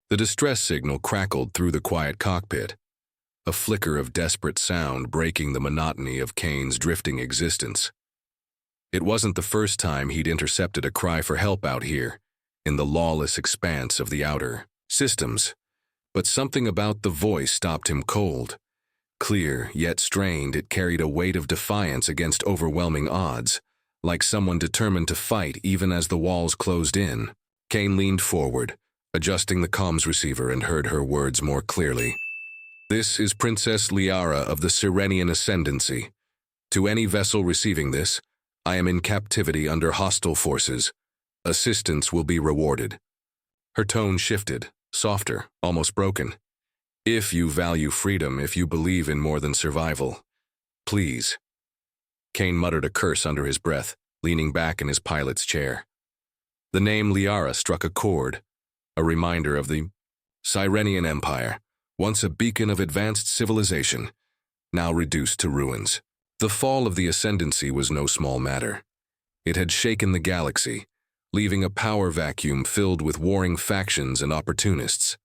The distress signal crackled through the quiet cockpit, a flicker of desperate sound breaking the monotony of Kane's drifting existence. It wasn't the first time he'd intercepted a cry for help out here, in the lawless expanse of the outer systems, but something about the voice stopped him cold. Clear, yet strained, it carried a weight of defiance against overwhelming odds, like someone determined to fight even as the walls closed in. Kane leaned forward, adjusting the comms receiver, and heard her words more clearly. "This is Princess Lyara of the Sirenian Ascendancy. To any vessel receiving this, I am in captivity under hostile forces. Assistance will be rewarded." Her tone shifted, softer, almost broken. "If you value freedom, if you believe in more than survival, please." Kane muttered a curse under his breath, leaning back in his pilot's chair. The name Lyara struck a chord, a reminder of the Sirenian Empire, once a beacon of advanced civilization, now reduced to ruins. The fall of the Ascendancy was no small matter. It had shaken the galaxy, leaving a power vacuum filled with warring factions and opportunists.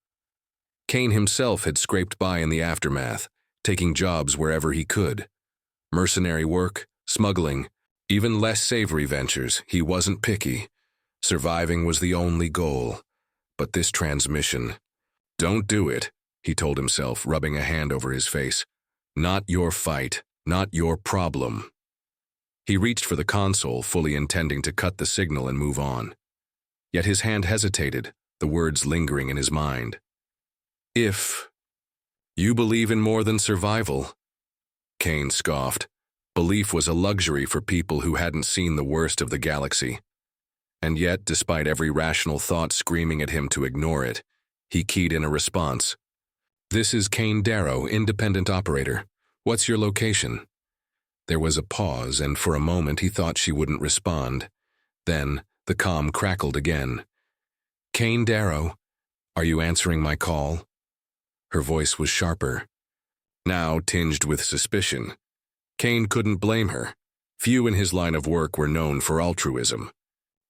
Kane himself had scraped by in the aftermath, taking jobs wherever he could. Mercenary work, smuggling, even less savory ventures. He wasn't picky. Surviving was the only goal. But this transmission— "Don't do it," he told himself, rubbing a hand over his face. "Not your fight, not your problem." He reached for the console, fully intending to cut the signal and move on. Yet his hand hesitated, the words lingering in his mind. "If you believe in more than survival," Kane scoffed. Belief was a luxury for people who hadn't seen the worst of the galaxy. And yet, despite every rational thought screaming at him to ignore it, he keyed in a response. "This is Kane Darrow, independent operator. What's your location?" There was a pause, and for a moment he thought she wouldn't respond. Then, the comm crackled again. "Kane Darrow, are you answering my call?" Her voice was sharper, now tinged with suspicion. Kane couldn't blame her. Few in his line of work were known for altruism.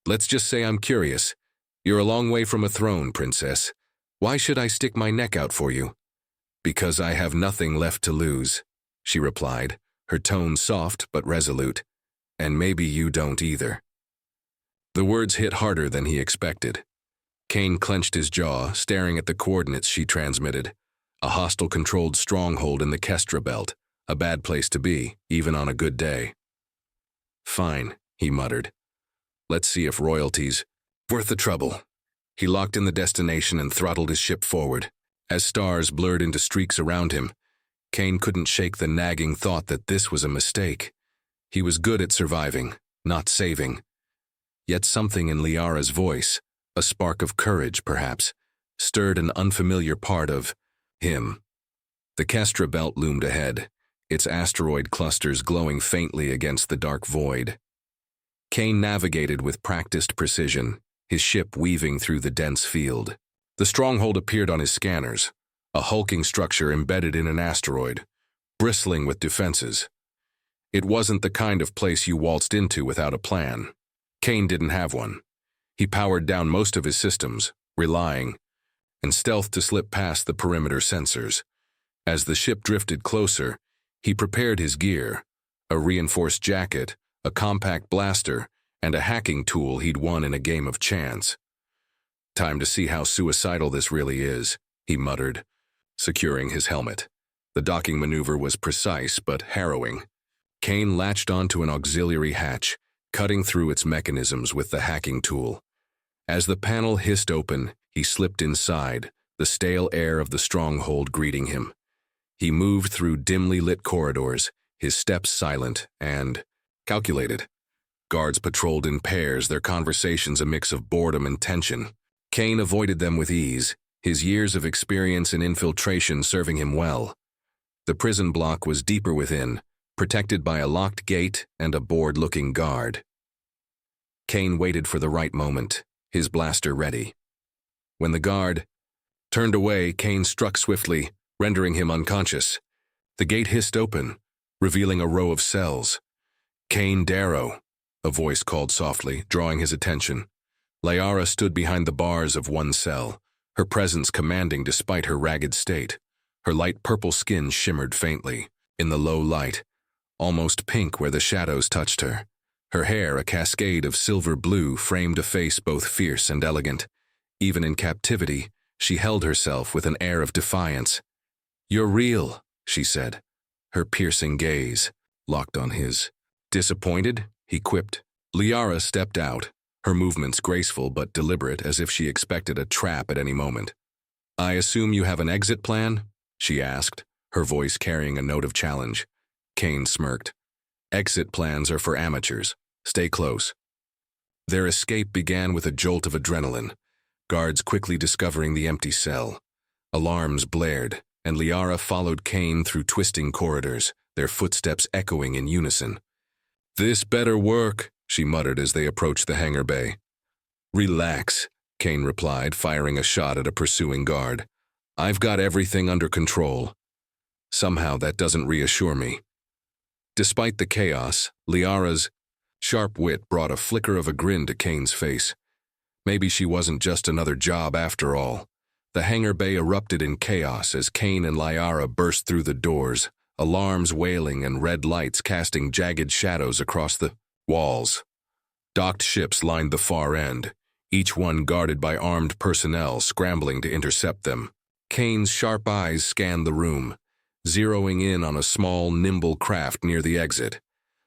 "Let's just say I'm curious. You're a long way from a throne, Princess. Why should I stick my neck out for you?" "Because I have nothing left to lose," she replied, her tone soft but resolute. "And maybe you don't either." The words hit harder than he expected. Kane clenched his jaw, staring at the coordinates she transmitted. A hostile-controlled stronghold in the Kestra belt, a bad place to be, even on a good day. "Fine," he muttered. "Let's see if royalty's worth the trouble." He locked in the destination and throttled his ship forward. As stars blurred into streaks around him, Kane couldn't shake the nagging thought that this was a mistake. He was good at surviving, not saving. Yet something in Lyara's voice, a spark of courage perhaps, stirred an unfamiliar part of him. The Kestra belt loomed ahead, its asteroid clusters glowing faintly against the dark void. Kane navigated with practiced precision, his ship weaving through the dense field. The stronghold appeared on his scanners, a hulking structure embedded in an asteroid, bristling with defenses. It wasn't the kind of place you waltzed into without a plan. Kane didn't have one. He powered down most of his systems, relying, and stealthed to slip past the perimeter sensors. As the ship drifted closer, he prepared his gear, a reinforced jacket, a compact blaster, and a hacking tool he'd won in a game of chance. "Time to see how suicidal this really is," he muttered, securing his helmet. The docking maneuver was precise but harrowing. Kane latched onto an auxiliary hatch, cutting through its mechanisms with the hacking tool. As the panel hissed open, he slipped inside, the stale air of the stronghold greeting him. He moved through dimly lit corridors, his steps silent and calculated. Guards patrolled in pairs, their conversations a mix of boredom and tension. Kane avoided them with ease, his years of experience in infiltration serving him well. The prison block was deeper within, protected by a locked gate and a bored-looking guard. Kane waited for the right moment, his blaster ready. When the guard turned away, Kane struck swiftly, rendering him unconscious. The gate hissed open, revealing a row of cells. "Kane Darrow," a voice called softly, drawing his attention. Lyara stood behind the bars of one cell, her presence commanding despite her ragged state. Her light purple skin shimmered faintly in the low light, almost pink where the shadows touched her. Her hair, a cascade of silver blue, framed a face both fierce and elegant. Even in captivity, she held herself with an air of defiance. "You're real," she said, her piercing gaze locked on his. "Disappointed?" he quipped. Lyara stepped out, her movements graceful but deliberate, as if she expected a trap at any moment. "I assume you have an exit plan?" she asked, her voice carrying a note of challenge. Kane smirked. "Exit plans are for amateurs. Stay close." Their escape began with a jolt of adrenaline, guards quickly discovering the empty cell. Alarms blared, and Lyara followed Kane through twisting corridors, their footsteps echoing in unison. "This better work," she muttered as they approached the hangar bay. "Relax," Kane replied, firing a shot at a pursuing guard. "I've got everything under control." Somehow that doesn't reassure me. Despite the chaos, Liara's sharp wit brought a flicker of a grin to Kane's face. Maybe she wasn't just another job after all. The hangar bay erupted in chaos as Kane and Lyara burst through the doors, alarms wailing and red lights casting jagged shadows across the walls. Docked ships lined the far end, each one guarded by armed personnel scrambling to intercept them. Kane's sharp eyes scanned the room, zeroing in on a small, nimble craft near the exit,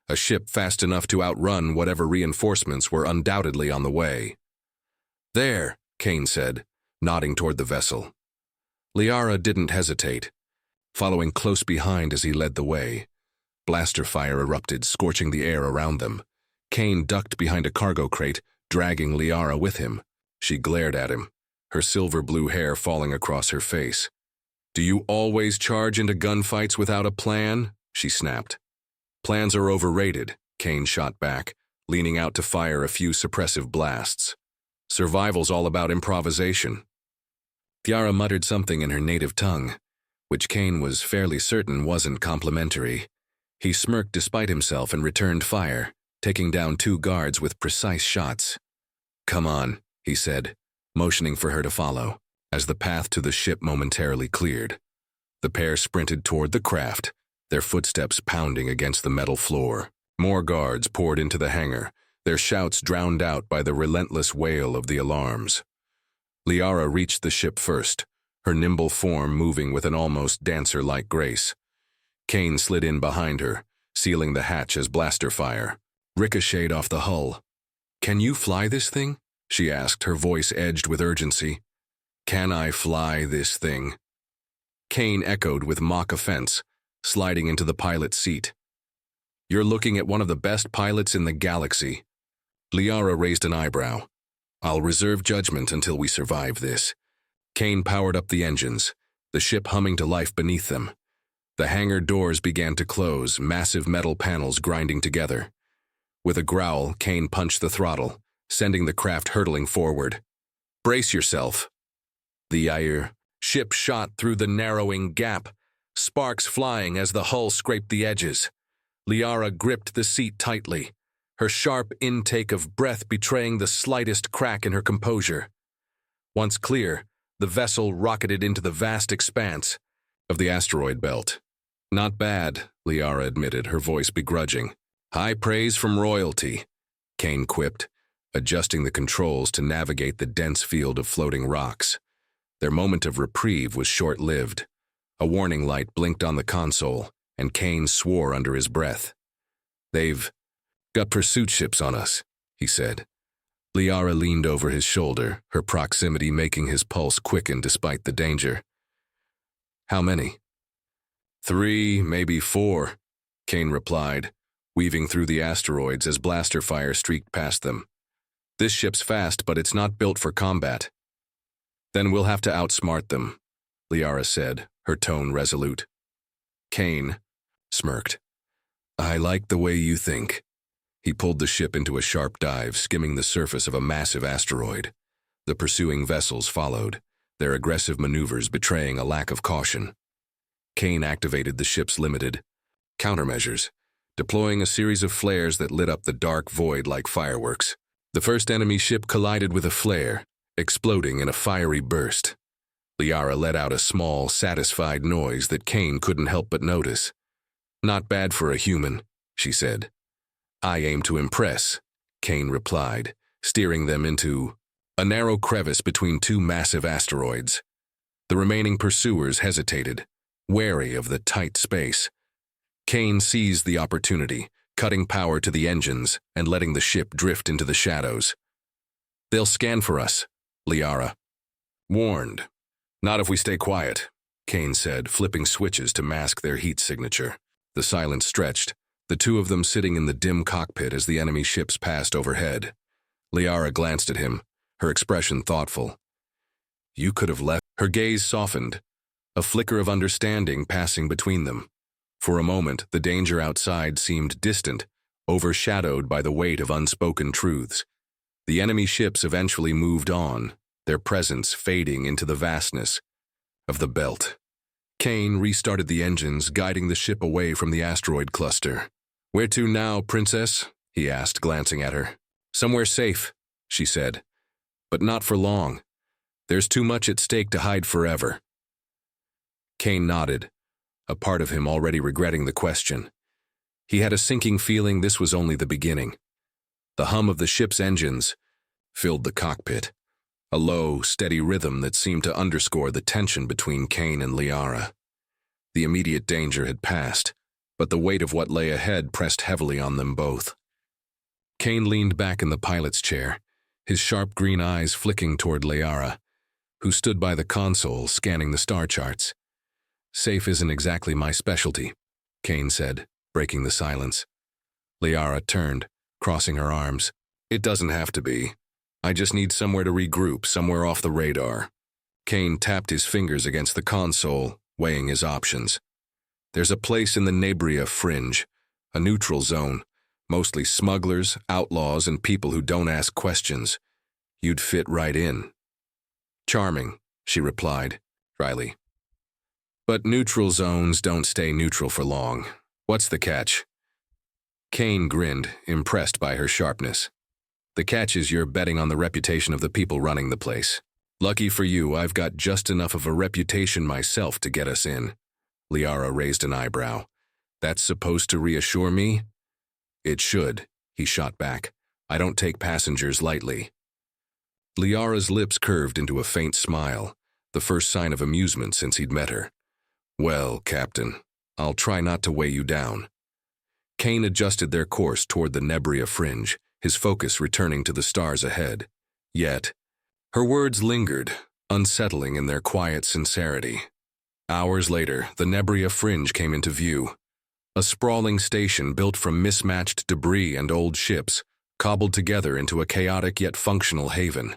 a ship fast enough to outrun whatever reinforcements were undoubtedly on the way. "There," Kane said, nodding toward the vessel. Lyara didn't hesitate, following close behind as he led the way. Blaster fire erupted, scorching the air around them. Kane ducked behind a cargo crate, dragging Lyara with him. She glared at him, her silver blue hair falling across her face. "Do you always charge into gunfights without a plan?" she snapped. "Plans are overrated," Kane shot back, leaning out to fire a few suppressive blasts. "Survival's all about improvisation." Lyara muttered something in her native tongue, which Kane was fairly certain wasn't complimentary. He smirked despite himself and returned fire, taking down 2 guards with precise shots. "Come on," he said, motioning for her to follow, as the path to the ship momentarily cleared. The pair sprinted toward the craft, their footsteps pounding against the metal floor. More guards poured into the hangar, their shouts drowned out by the relentless wail of the alarms. Lyara reached the ship first, her nimble form moving with an almost dancer-like grace. Kane slid in behind her, sealing the hatch as blaster fire ricocheted off the hull. "Can you fly this thing?" she asked, her voice edged with urgency. "Can I fly this thing?" Kane echoed with mock offense, sliding into the pilot's seat. "You're looking at one of the best pilots in the galaxy." Lyara raised an eyebrow. "I'll reserve judgment until we survive this." Kane powered up the engines, the ship humming to life beneath them. The hangar doors began to close, massive metal panels grinding together. With a growl, Kane punched the throttle, sending the craft hurtling forward. "Brace yourself." The ship shot through the narrowing gap, sparks flying as the hull scraped the edges. Lyara gripped the seat tightly, her sharp intake of breath betraying the slightest crack in her composure. Once clear, the vessel rocketed into the vast expanse of the asteroid belt. "Not bad," Lyara admitted, her voice begrudging. "High praise from royalty," Kane quipped, adjusting the controls to navigate the dense field of floating rocks. Their moment of reprieve was short-lived. A warning light blinked on the console, and Kane swore under his breath. "They've got pursuit ships on us," he said. Lyara leaned over his shoulder, her proximity making his pulse quicken despite the danger. "How many?" "3, maybe 4, Kane replied, weaving through the asteroids as blaster fire streaked past them. "This ship's fast, but it's not built for combat." "Then we'll have to outsmart them," Lyara said, her tone resolute. Kane smirked. "I like the way you think." He pulled the ship into a sharp dive, skimming the surface of a massive asteroid. The pursuing vessels followed, their aggressive maneuvers betraying a lack of caution. Kane activated the ship's limited countermeasures, deploying a series of flares that lit up the dark void like fireworks. The first enemy ship collided with a flare, exploding in a fiery burst. Lyara let out a small, satisfied noise that Kane couldn't help but notice. "Not bad for a human," she said. "I aim to impress," Kane replied, steering them into a narrow crevice between two massive asteroids. The remaining pursuers hesitated, wary of the tight space. Kane seized the opportunity, cutting power to the engines and letting the ship drift into the shadows. "They'll scan for us," Lyara warned. "Not if we stay quiet," Kane said, flipping switches to mask their heat signature. The silence stretched, the two of them sitting in the dim cockpit as the enemy ships passed overhead. Lyara glanced at him, her expression thoughtful. "You could have left." Her gaze softened, a flicker of understanding passing between them. For a moment, the danger outside seemed distant, overshadowed by the weight of unspoken truths. The enemy ships eventually moved on, their presence fading into the vastness of the belt. Kane restarted the engines, guiding the ship away from the asteroid cluster. "Where to now, Princess?" he asked, glancing at her. "Somewhere safe," she said. "But not for long. There's too much at stake to hide forever." Kane nodded, a part of him already regretting the question. He had a sinking feeling this was only the beginning. The hum of the ship's engines filled the cockpit, a low, steady rhythm that seemed to underscore the tension between Kane and Lyara. The immediate danger had passed, but the weight of what lay ahead pressed heavily on them both. Kane leaned back in the pilot's chair, his sharp green eyes flicking toward Lyara, who stood by the console scanning the star charts. "Safe isn't exactly my specialty," Kane said, breaking the silence. Lyara turned, crossing her arms. "It doesn't have to be. I just need somewhere to regroup, somewhere off the radar." Kane tapped his fingers against the console, weighing his options. "There's a place in the Nebria Fringe, a neutral zone, mostly smugglers, outlaws, and people who don't ask questions. You'd fit right in." "Charming," she replied, dryly. "But neutral zones don't stay neutral for long. What's the catch?" Kane grinned, impressed by her sharpness. "The catch is you're betting on the reputation of the people running the place. Lucky for you, I've got just enough of a reputation myself to get us in." Lyara raised an eyebrow. "That's supposed to reassure me?" "It should," he shot back. "I don't take passengers lightly." Liara's lips curved into a faint smile, the first sign of amusement since he'd met her. "Well, Captain, I'll try not to weigh you down." Kane adjusted their course toward the Nebria Fringe, his focus returning to the stars ahead. Yet, her words lingered, unsettling in their quiet sincerity. Hours later, the Nebria Fringe came into view. A sprawling station built from mismatched debris and old ships, cobbled together into a chaotic yet functional haven.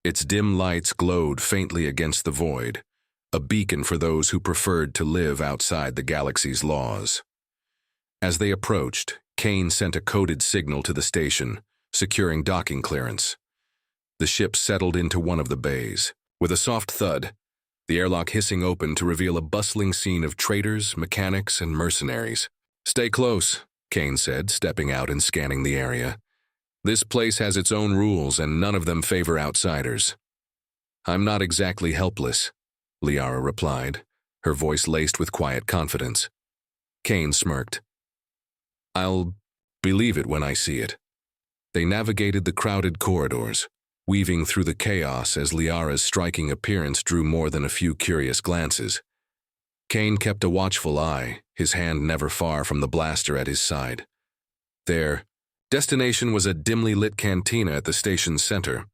Its dim lights glowed faintly against the void, a beacon for those who preferred to live outside the galaxy's laws. As they approached, Kane sent a coded signal to the station, securing docking clearance. The ship settled into one of the bays. With a soft thud, the airlock hissing open to reveal a bustling scene of traders, mechanics, and mercenaries. "Stay close," Kane said, stepping out and scanning the area. "This place has its own rules, and none of them favor outsiders." "I'm not exactly helpless," Lyara replied, her voice laced with quiet confidence. Kane smirked. "I'll believe it when I see it." They navigated the crowded corridors, weaving through the chaos as Liara's striking appearance drew more than a few curious glances. Kane kept a watchful eye, his hand never far from the blaster at his side. Their destination was a dimly lit cantina at the station's center,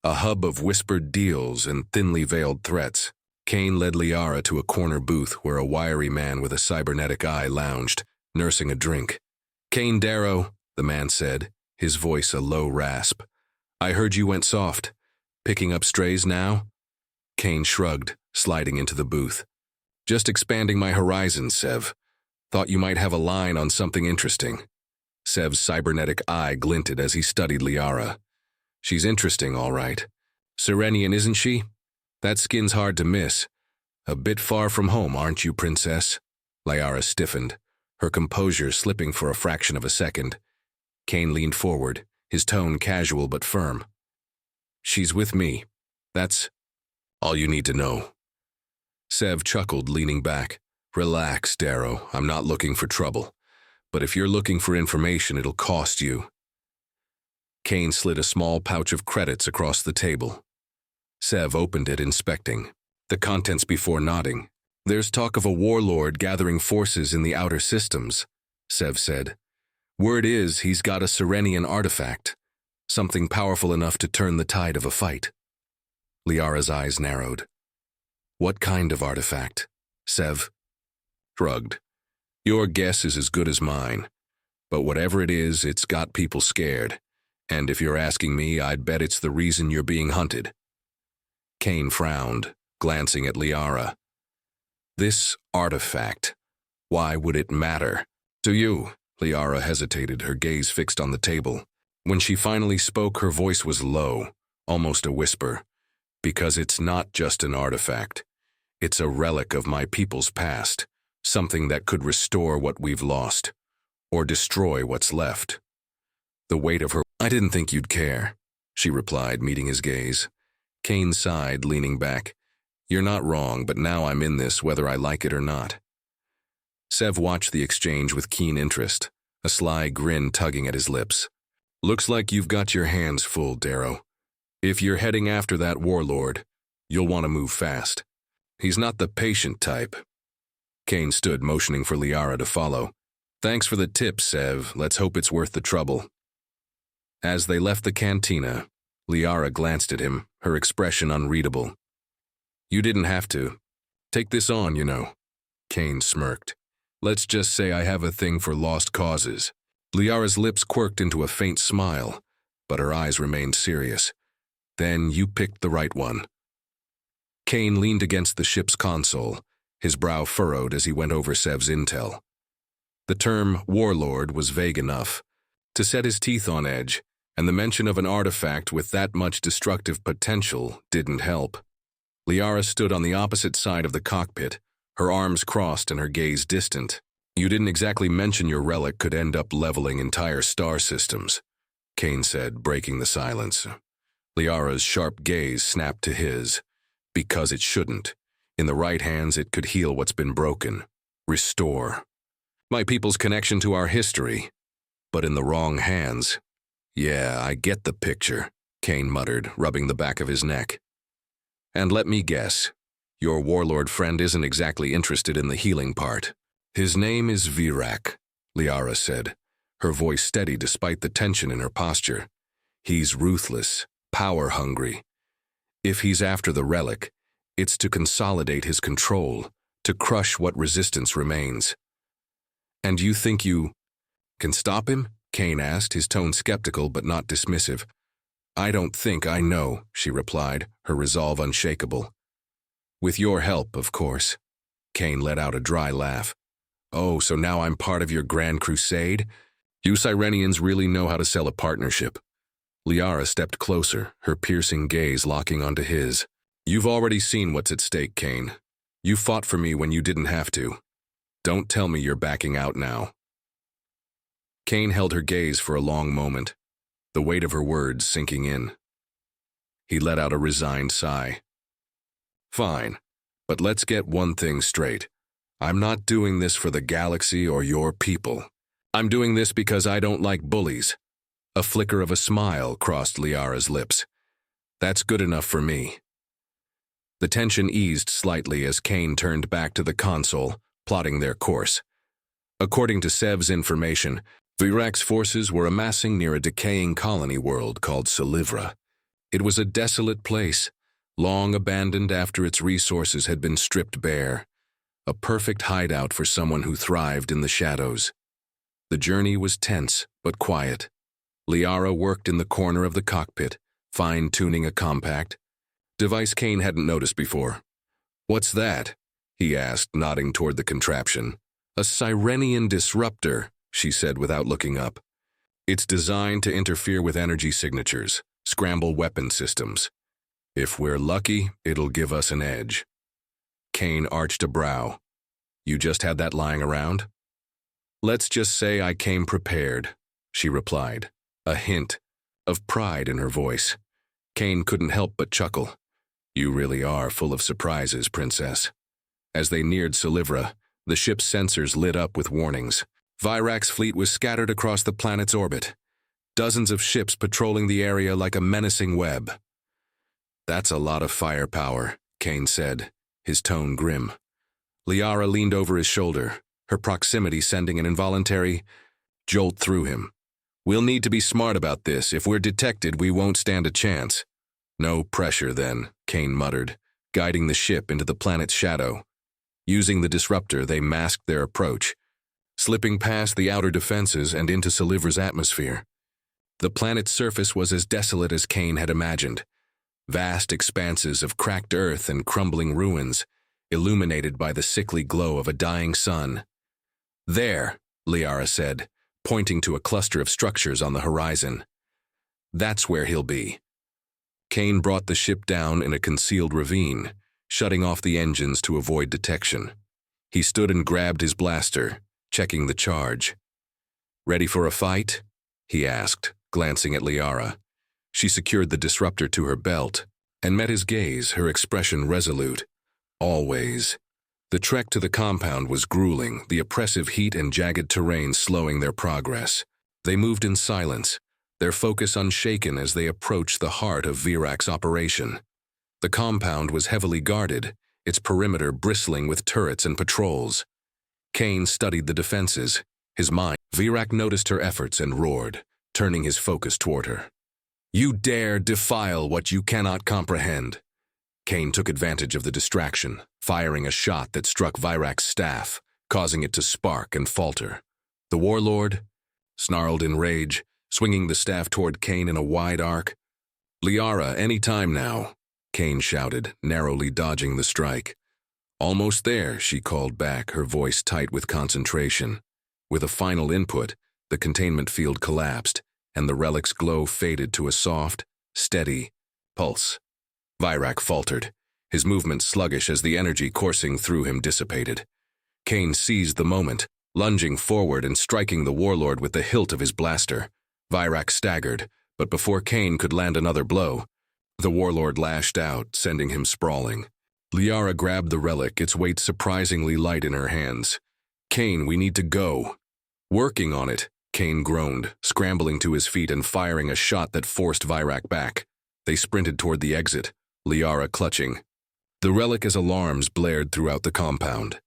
a hub of whispered deals and thinly veiled threats. Kane led Lyara to a corner booth where a wiry man with a cybernetic eye lounged, nursing a drink. "Kane Darrow," the man said, his voice a low rasp. "I heard you went soft. Picking up strays now?" Kane shrugged, sliding into the booth. "Just expanding my horizons, Sev. Thought you might have a line on something interesting." Sev's cybernetic eye glinted as he studied Lyara. "She's interesting, all right. Serenian, isn't she? That skin's hard to miss. A bit far from home, aren't you, Princess?" Lyara stiffened, her composure slipping for a fraction of a second. Kane leaned forward, his tone casual but firm. "She's with me. That's All you need to know. Sev chuckled, leaning back. Relax, Darrow. I'm not looking for trouble. But if you're looking for information, it'll cost you. Kane slid a small pouch of credits across the table. Sev opened it, inspecting the contents before nodding. There's talk of a warlord gathering forces in the outer systems, Sev said. Word is he's got a Serenian artifact, something powerful enough to turn the tide of a fight. Lyara's eyes narrowed. What kind of artifact? Sev shrugged. Your guess is as good as mine. But whatever it is, it's got people scared. And if you're asking me, I'd bet it's the reason you're being hunted. Kane frowned, glancing at Lyara. This artifact, why would it matter? To you? Lyara hesitated, her gaze fixed on the table. When she finally spoke, her voice was low, almost a whisper. Because it's not just an artifact. It's a relic of my people's past, something that could restore what we've lost, or destroy what's left. The weight of her— I didn't think you'd care, she replied, meeting his gaze. Kane sighed, leaning back. You're not wrong, but now I'm in this whether I like it or not. Sev watched the exchange with keen interest, a sly grin tugging at his lips. Looks like you've got your hands full, Darrow. If you're heading after that warlord, you'll want to move fast. He's not the patient type. Kane stood, motioning for Lyara to follow. Thanks for the tip, Sev. Let's hope it's worth the trouble. As they left the cantina, Lyara glanced at him, her expression unreadable. You didn't have to. Take this on, you know. Kane smirked. Let's just say I have a thing for lost causes. Lyara's lips quirked into a faint smile, but her eyes remained serious. Then you picked the right one. Kane leaned against the ship's console, his brow furrowed as he went over Sev's intel. The term warlord was vague enough to set his teeth on edge, and the mention of an artifact with that much destructive potential didn't help. Lyara stood on the opposite side of the cockpit, her arms crossed and her gaze distant. You didn't exactly mention your relic could end up leveling entire star systems, Kane said, breaking the silence. Lyara's sharp gaze snapped to his. Because it shouldn't. In the right hands, it could heal what's been broken. Restore. My people's connection to our history. But in the wrong hands. Yeah, I get the picture, Kane muttered, rubbing the back of his neck. And let me guess, your warlord friend isn't exactly interested in the healing part. His name is Virak, Lyara said, her voice steady despite the tension in her posture. He's ruthless, power-hungry. If he's after the relic, it's to consolidate his control, to crush what resistance remains. And you think you can stop him? Kane asked, his tone skeptical but not dismissive. I don't think I know, she replied, her resolve unshakable. With your help, of course. Kane let out a dry laugh. Oh, so now I'm part of your grand crusade? You Cyrenians really know how to sell a partnership. Lyara stepped closer, her piercing gaze locking onto his. You've already seen what's at stake, Kane. You fought for me when you didn't have to. Don't tell me you're backing out now. Kane held her gaze for a long moment, the weight of her words sinking in. He let out a resigned sigh. Fine, but let's get one thing straight. I'm not doing this for the galaxy or your people. I'm doing this because I don't like bullies. A flicker of a smile crossed Lyara's lips. That's good enough for me. The tension eased slightly as Kane turned back to the console, plotting their course. According to Sev's information, Virak's forces were amassing near a decaying colony world called Civa. It was a desolate place, long abandoned after its resources had been stripped bare. A perfect hideout for someone who thrived in the shadows. The journey was tense but quiet. Lyara worked in the corner of the cockpit, fine-tuning a compact device Kane hadn't noticed before. What's that? He asked, nodding toward the contraption. A Cyrenian disruptor, she said without looking up. It's designed to interfere with energy signatures, scramble weapon systems. If we're lucky, it'll give us an edge. Kane arched a brow. You just had that lying around? Let's just say I came prepared, she replied, a hint of pride in her voice. Kane couldn't help but chuckle. You really are full of surprises, Princess. As they neared Cilivra, the ship's sensors lit up with warnings. Virak's fleet was scattered across the planet's orbit, dozens of ships patrolling the area like a menacing web. That's a lot of firepower, Kane said, his tone grim. Lyara leaned over his shoulder, her proximity sending an involuntary jolt through him. We'll need to be smart about this. If we're detected, we won't stand a chance. No pressure, then, Kane muttered, guiding the ship into the planet's shadow. Using the disruptor, they masked their approach, slipping past the outer defenses and into Cilivra's atmosphere. The planet's surface was as desolate as Kane had imagined. Vast expanses of cracked earth and crumbling ruins, illuminated by the sickly glow of a dying sun. There, Lyara said, pointing to a cluster of structures on the horizon. That's where he'll be. Kane brought the ship down in a concealed ravine, shutting off the engines to avoid detection. He stood and grabbed his blaster, checking the charge. Ready for a fight? He asked, glancing at Lyara. She secured the disruptor to her belt and met his gaze, her expression resolute. Always. The trek to the compound was grueling, the oppressive heat and jagged terrain slowing their progress. They moved in silence, their focus unshaken as they approached the heart of Virak's operation. The compound was heavily guarded, its perimeter bristling with turrets and patrols. Kane studied the defenses, his mind. Virak noticed her efforts and roared, turning his focus toward her. You dare defile what you cannot comprehend. Kane took advantage of the distraction, firing a shot that struck Virak's staff, causing it to spark and falter. The warlord snarled in rage, swinging the staff toward Kane in a wide arc. Lyara, any time now, Kane shouted, narrowly dodging the strike. Almost there, she called back, her voice tight with concentration. With a final input, the containment field collapsed, and the relic's glow faded to a soft, steady pulse. Virak faltered, his movement sluggish as the energy coursing through him dissipated. Kane seized the moment, lunging forward and striking the warlord with the hilt of his blaster. Virak staggered, but before Kane could land another blow, the warlord lashed out, sending him sprawling. Lyara grabbed the relic, its weight surprisingly light in her hands. Kane, we need to go. Working on it, Kane groaned, scrambling to his feet and firing a shot that forced Virak back. They sprinted toward the exit, Lyara clutching. The relic as alarms blared throughout the compound.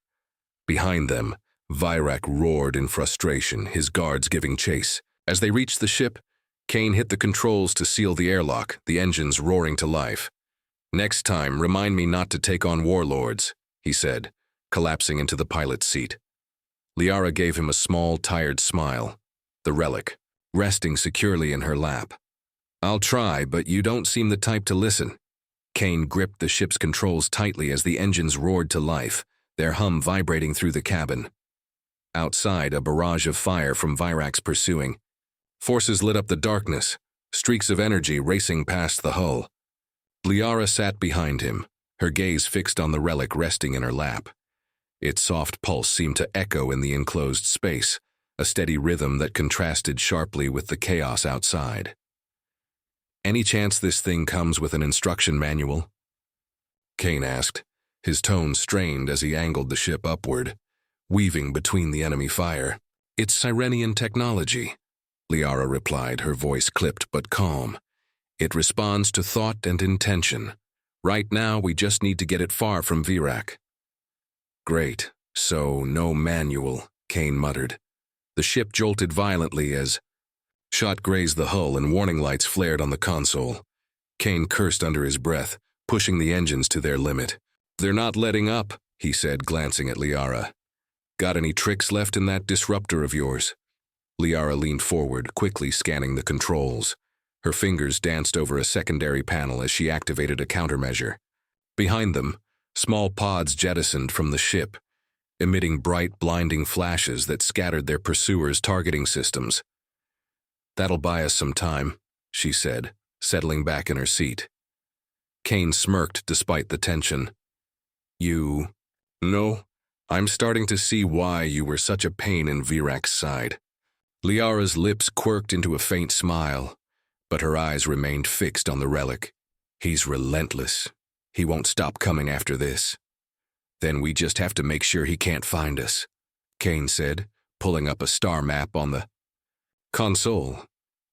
Behind them, Virak roared in frustration, his guards giving chase. As they reached the ship, Kane hit the controls to seal the airlock, the engines roaring to life. Next time, remind me not to take on warlords, he said, collapsing into the pilot's seat. Lyara gave him a small, tired smile, the relic, resting securely in her lap. I'll try, but you don't seem the type to listen. Kane gripped the ship's controls tightly as the engines roared to life, their hum vibrating through the cabin. Outside, a barrage of fire from Virak's pursuing. Forces lit up the darkness, streaks of energy racing past the hull. Lyara sat behind him, her gaze fixed on the relic resting in her lap. Its soft pulse seemed to echo in the enclosed space, a steady rhythm that contrasted sharply with the chaos outside. Any chance this thing comes with an instruction manual? Kane asked, his tone strained as he angled the ship upward, weaving between the enemy fire. It's Sirenian technology, Lyara replied, her voice clipped but calm. It responds to thought and intention. Right now, we just need to get it far from Virak. Great. So, no manual, Kane muttered. The ship jolted violently as shot grazed the hull and warning lights flared on the console. Kane cursed under his breath, pushing the engines to their limit. They're not letting up, he said, glancing at Lyara. Got any tricks left in that disruptor of yours? Lyara leaned forward, quickly scanning the controls. Her fingers danced over a secondary panel as she activated a countermeasure. Behind them, small pods jettisoned from the ship, emitting bright, blinding flashes that scattered their pursuers' targeting systems. That'll buy us some time, she said, settling back in her seat. Kane smirked despite the tension. No, I'm starting to see why you were such a pain in Virak's side. Lyara's lips quirked into a faint smile, but her eyes remained fixed on the relic. He's relentless. He won't stop coming after this. Then we just have to make sure he can't find us, Kane said, pulling up a star map on the console.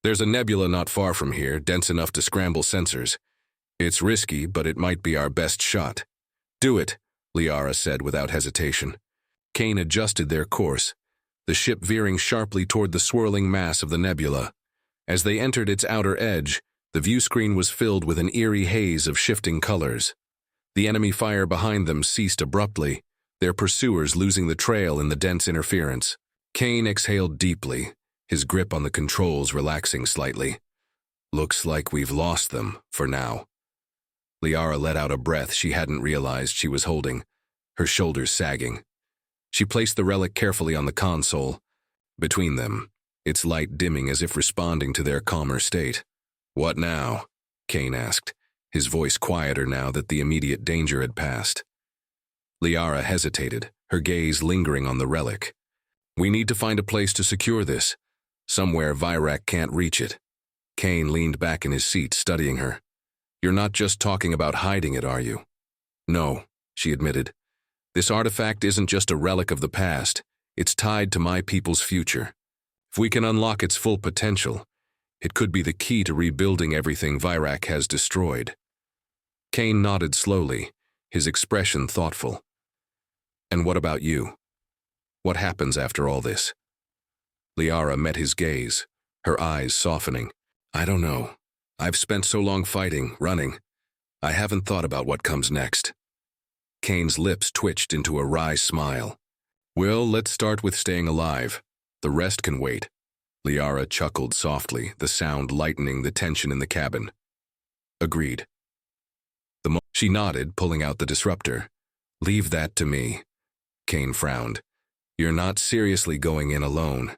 There's a nebula not far from here, dense enough to scramble sensors. It's risky, but it might be our best shot. Do it, Lyara said without hesitation. Kane adjusted their course, the ship veering sharply toward the swirling mass of the nebula. As they entered its outer edge, the view screen was filled with an eerie haze of shifting colors. The enemy fire behind them ceased abruptly, their pursuers losing the trail in the dense interference. Kane exhaled deeply, his grip on the controls relaxing slightly. Looks like we've lost them, for now. Lyara let out a breath she hadn't realized she was holding, her shoulders sagging. She placed the relic carefully on the console. Between them, its light dimming as if responding to their calmer state. What now? Kane asked, his voice quieter now that the immediate danger had passed. Lyara hesitated, her gaze lingering on the relic. We need to find a place to secure this, somewhere Virak can't reach it. Kane leaned back in his seat, studying her. You're not just talking about hiding it, are you? No, she admitted. This artifact isn't just a relic of the past, it's tied to my people's future. If we can unlock its full potential, it could be the key to rebuilding everything Virak has destroyed. Kane nodded slowly, his expression thoughtful. And what about you? What happens after all this? Lyara met his gaze, her eyes softening. I don't know. I've spent so long fighting, running. I haven't thought about what comes next. Kane's lips twitched into a wry smile. Well, let's start with staying alive. The rest can wait. Lyara chuckled softly, the sound lightening the tension in the cabin. Agreed. She nodded, pulling out the disruptor. Leave that to me. Kane frowned. You're not seriously going in alone.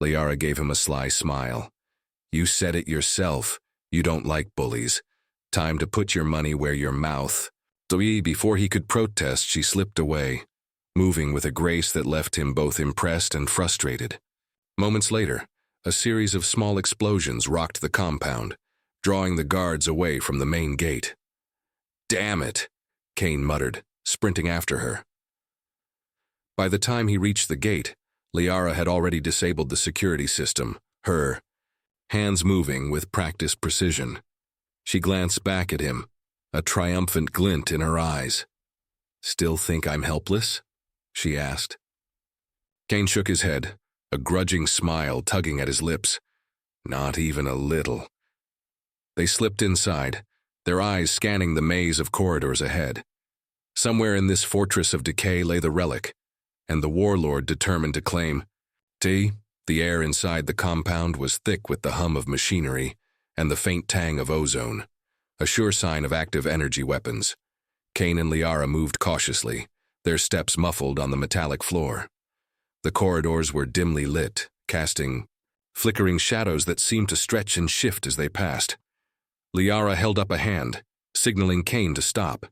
Lyara gave him a sly smile. You said it yourself. You don't like bullies. Time to put your money where your mouth. Before he could protest, she slipped away, moving with a grace that left him both impressed and frustrated. Moments later, a series of small explosions rocked the compound, drawing the guards away from the main gate. Damn it, Kane muttered, sprinting after her. By the time he reached the gate, Lyara had already disabled the security system, her hands moving with practiced precision. She glanced back at him, a triumphant glint in her eyes. Still think I'm helpless? She asked. Kane shook his head, a grudging smile tugging at his lips. Not even a little. They slipped inside, their eyes scanning the maze of corridors ahead. Somewhere in this fortress of decay lay the relic, and the warlord determined to claim. The air inside the compound was thick with the hum of machinery and the faint tang of ozone, a sure sign of active energy weapons. Kane and Lyara moved cautiously, their steps muffled on the metallic floor. The corridors were dimly lit, casting flickering shadows that seemed to stretch and shift as they passed. Lyara held up a hand, signaling Kane to stop.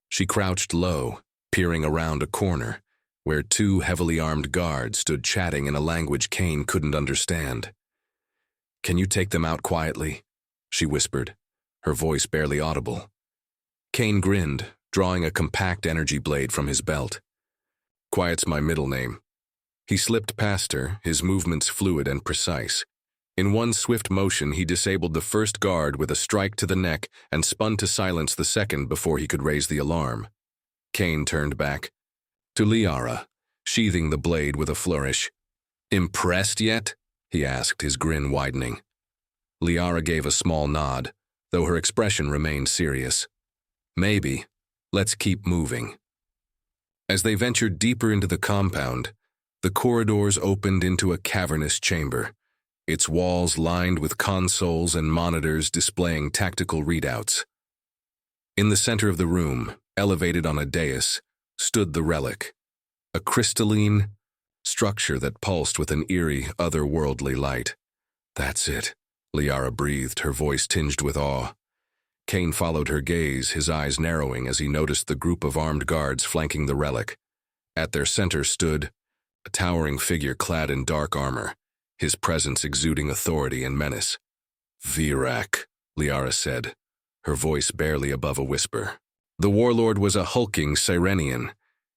She crouched low, peering around a corner, where two heavily armed guards stood chatting in a language Kane couldn't understand. Can you take them out quietly? She whispered, her voice barely audible. Kane grinned, drawing a compact energy blade from his belt. Quiet's my middle name. He slipped past her, his movements fluid and precise. In one swift motion, he disabled the first guard with a strike to the neck and spun to silence the second before he could raise the alarm. Kane turned back. To Lyara, sheathing the blade with a flourish. Impressed yet? He asked, his grin widening. Lyara gave a small nod, though her expression remained serious. Maybe. Let's keep moving. As they ventured deeper into the compound, the corridors opened into a cavernous chamber, its walls lined with consoles and monitors displaying tactical readouts. In the center of the room, elevated on a dais, stood the relic, a crystalline structure that pulsed with an eerie, otherworldly light. That's it, Lyara breathed, her voice tinged with awe. Kane followed her gaze, his eyes narrowing as he noticed the group of armed guards flanking the relic. At their center stood a towering figure clad in dark armor, his presence exuding authority and menace. Virak, Lyara said, her voice barely above a whisper. The warlord was a hulking Cyrenian,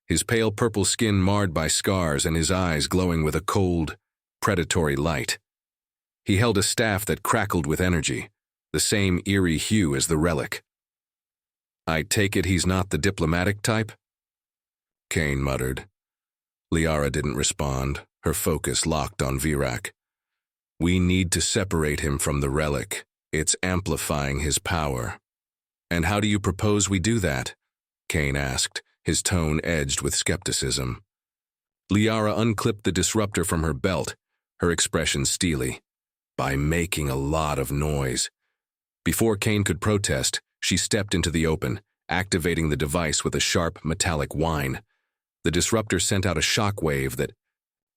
his pale purple skin marred by scars and his eyes glowing with a cold, predatory light. He held a staff that crackled with energy, the same eerie hue as the relic. "I take it he's not the diplomatic type?" Kane muttered. Lyara didn't respond, her focus locked on Virak. "We need to separate him from the relic. It's amplifying his power." "And how do you propose we do that?" Kane asked, his tone edged with skepticism. Lyara unclipped the disruptor from her belt, her expression steely. "By making a lot of noise." Before Kane could protest, she stepped into the open, activating the device with a sharp, metallic whine. The disruptor sent out a shock wave that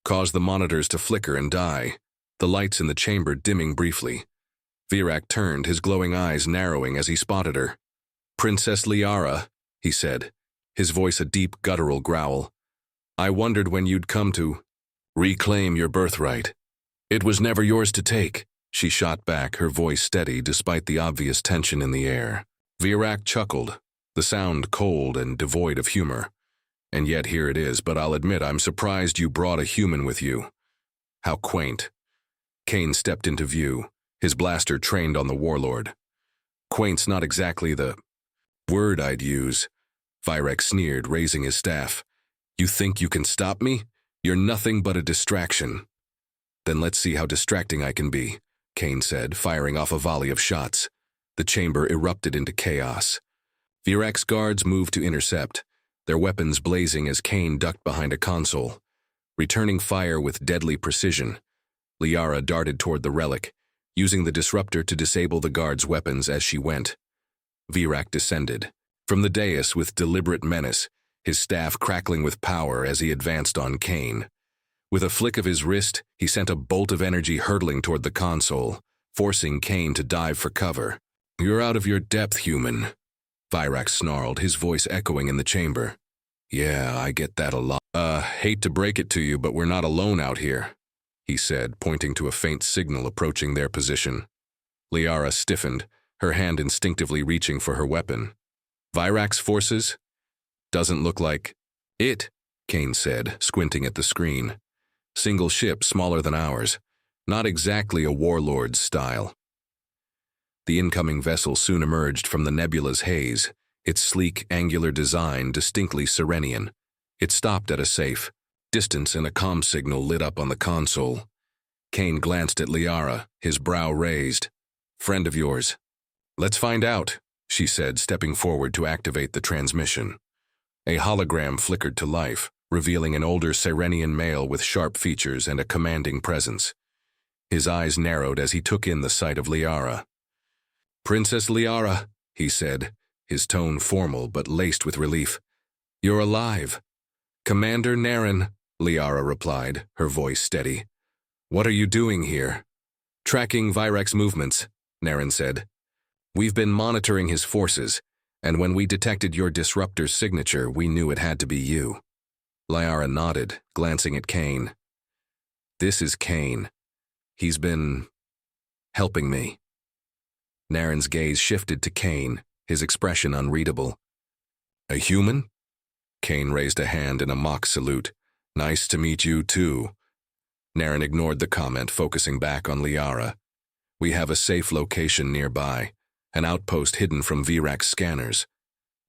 caused the monitors to flicker and die, the lights in the chamber dimming briefly. Virak turned, his glowing eyes narrowing as he spotted her. "Princess Lyara," he said, his voice a deep, guttural growl. "I wondered when you'd come to reclaim your birthright." "It was never yours to take," she shot back, her voice steady despite the obvious tension in the air. Virak chuckled, the sound cold and devoid of humor. "And yet here it is, but I'll admit I'm surprised you brought a human with you." "How quaint." Kane stepped into view, his blaster trained on the warlord. "Quaint's not exactly the word I'd use," Virak sneered, raising his staff. "You think you can stop me? You're nothing but a distraction." "Then let's see how distracting I can be," Kane said, firing off a volley of shots. The chamber erupted into chaos. Virak's guards moved to intercept, their weapons blazing as Kane ducked behind a console. Returning fire with deadly precision, Lyara darted toward the relic, using the disruptor to disable the guards' weapons as she went. Virak descended from the dais with deliberate menace, his staff crackling with power as he advanced on Kane. With a flick of his wrist, he sent a bolt of energy hurtling toward the console, forcing Kane to dive for cover. "You're out of your depth, human," Virak snarled, his voice echoing in the chamber. "Yeah, I get that a lot. Hate to break it to you, but we're not alone out here," he said, pointing to a faint signal approaching their position. Lyara stiffened, her hand instinctively reaching for her weapon. "Virak's forces? Doesn't look like it," Kane said, squinting at the screen. "Single ship, smaller than ours. Not exactly a warlord's style." The incoming vessel soon emerged from the nebula's haze, its sleek, angular design distinctly Cyrenian. It stopped at a safe distance and a comm signal lit up on the console. Kane glanced at Lyara, his brow raised. "Friend of yours?" "Let's find out," she said, stepping forward to activate the transmission. A hologram flickered to life, revealing an older Cyrenian male with sharp features and a commanding presence. His eyes narrowed as he took in the sight of Lyara. "Princess Lyara," he said, his tone formal but laced with relief. "You're alive." "Commander Naren," Lyara replied, her voice steady. "What are you doing here?" "Tracking Virak's movements," Naren said. "We've been monitoring his forces, and when we detected your disruptor's signature, we knew it had to be you." Lyara nodded, glancing at Kane. "This is Kane. He's been helping me." Naren's gaze shifted to Kane, his expression unreadable. "A human?" Kane raised a hand in a mock salute. "Nice to meet you, too." Naren ignored the comment, focusing back on Lyara. "We have a safe location nearby, an outpost hidden from Virak's scanners.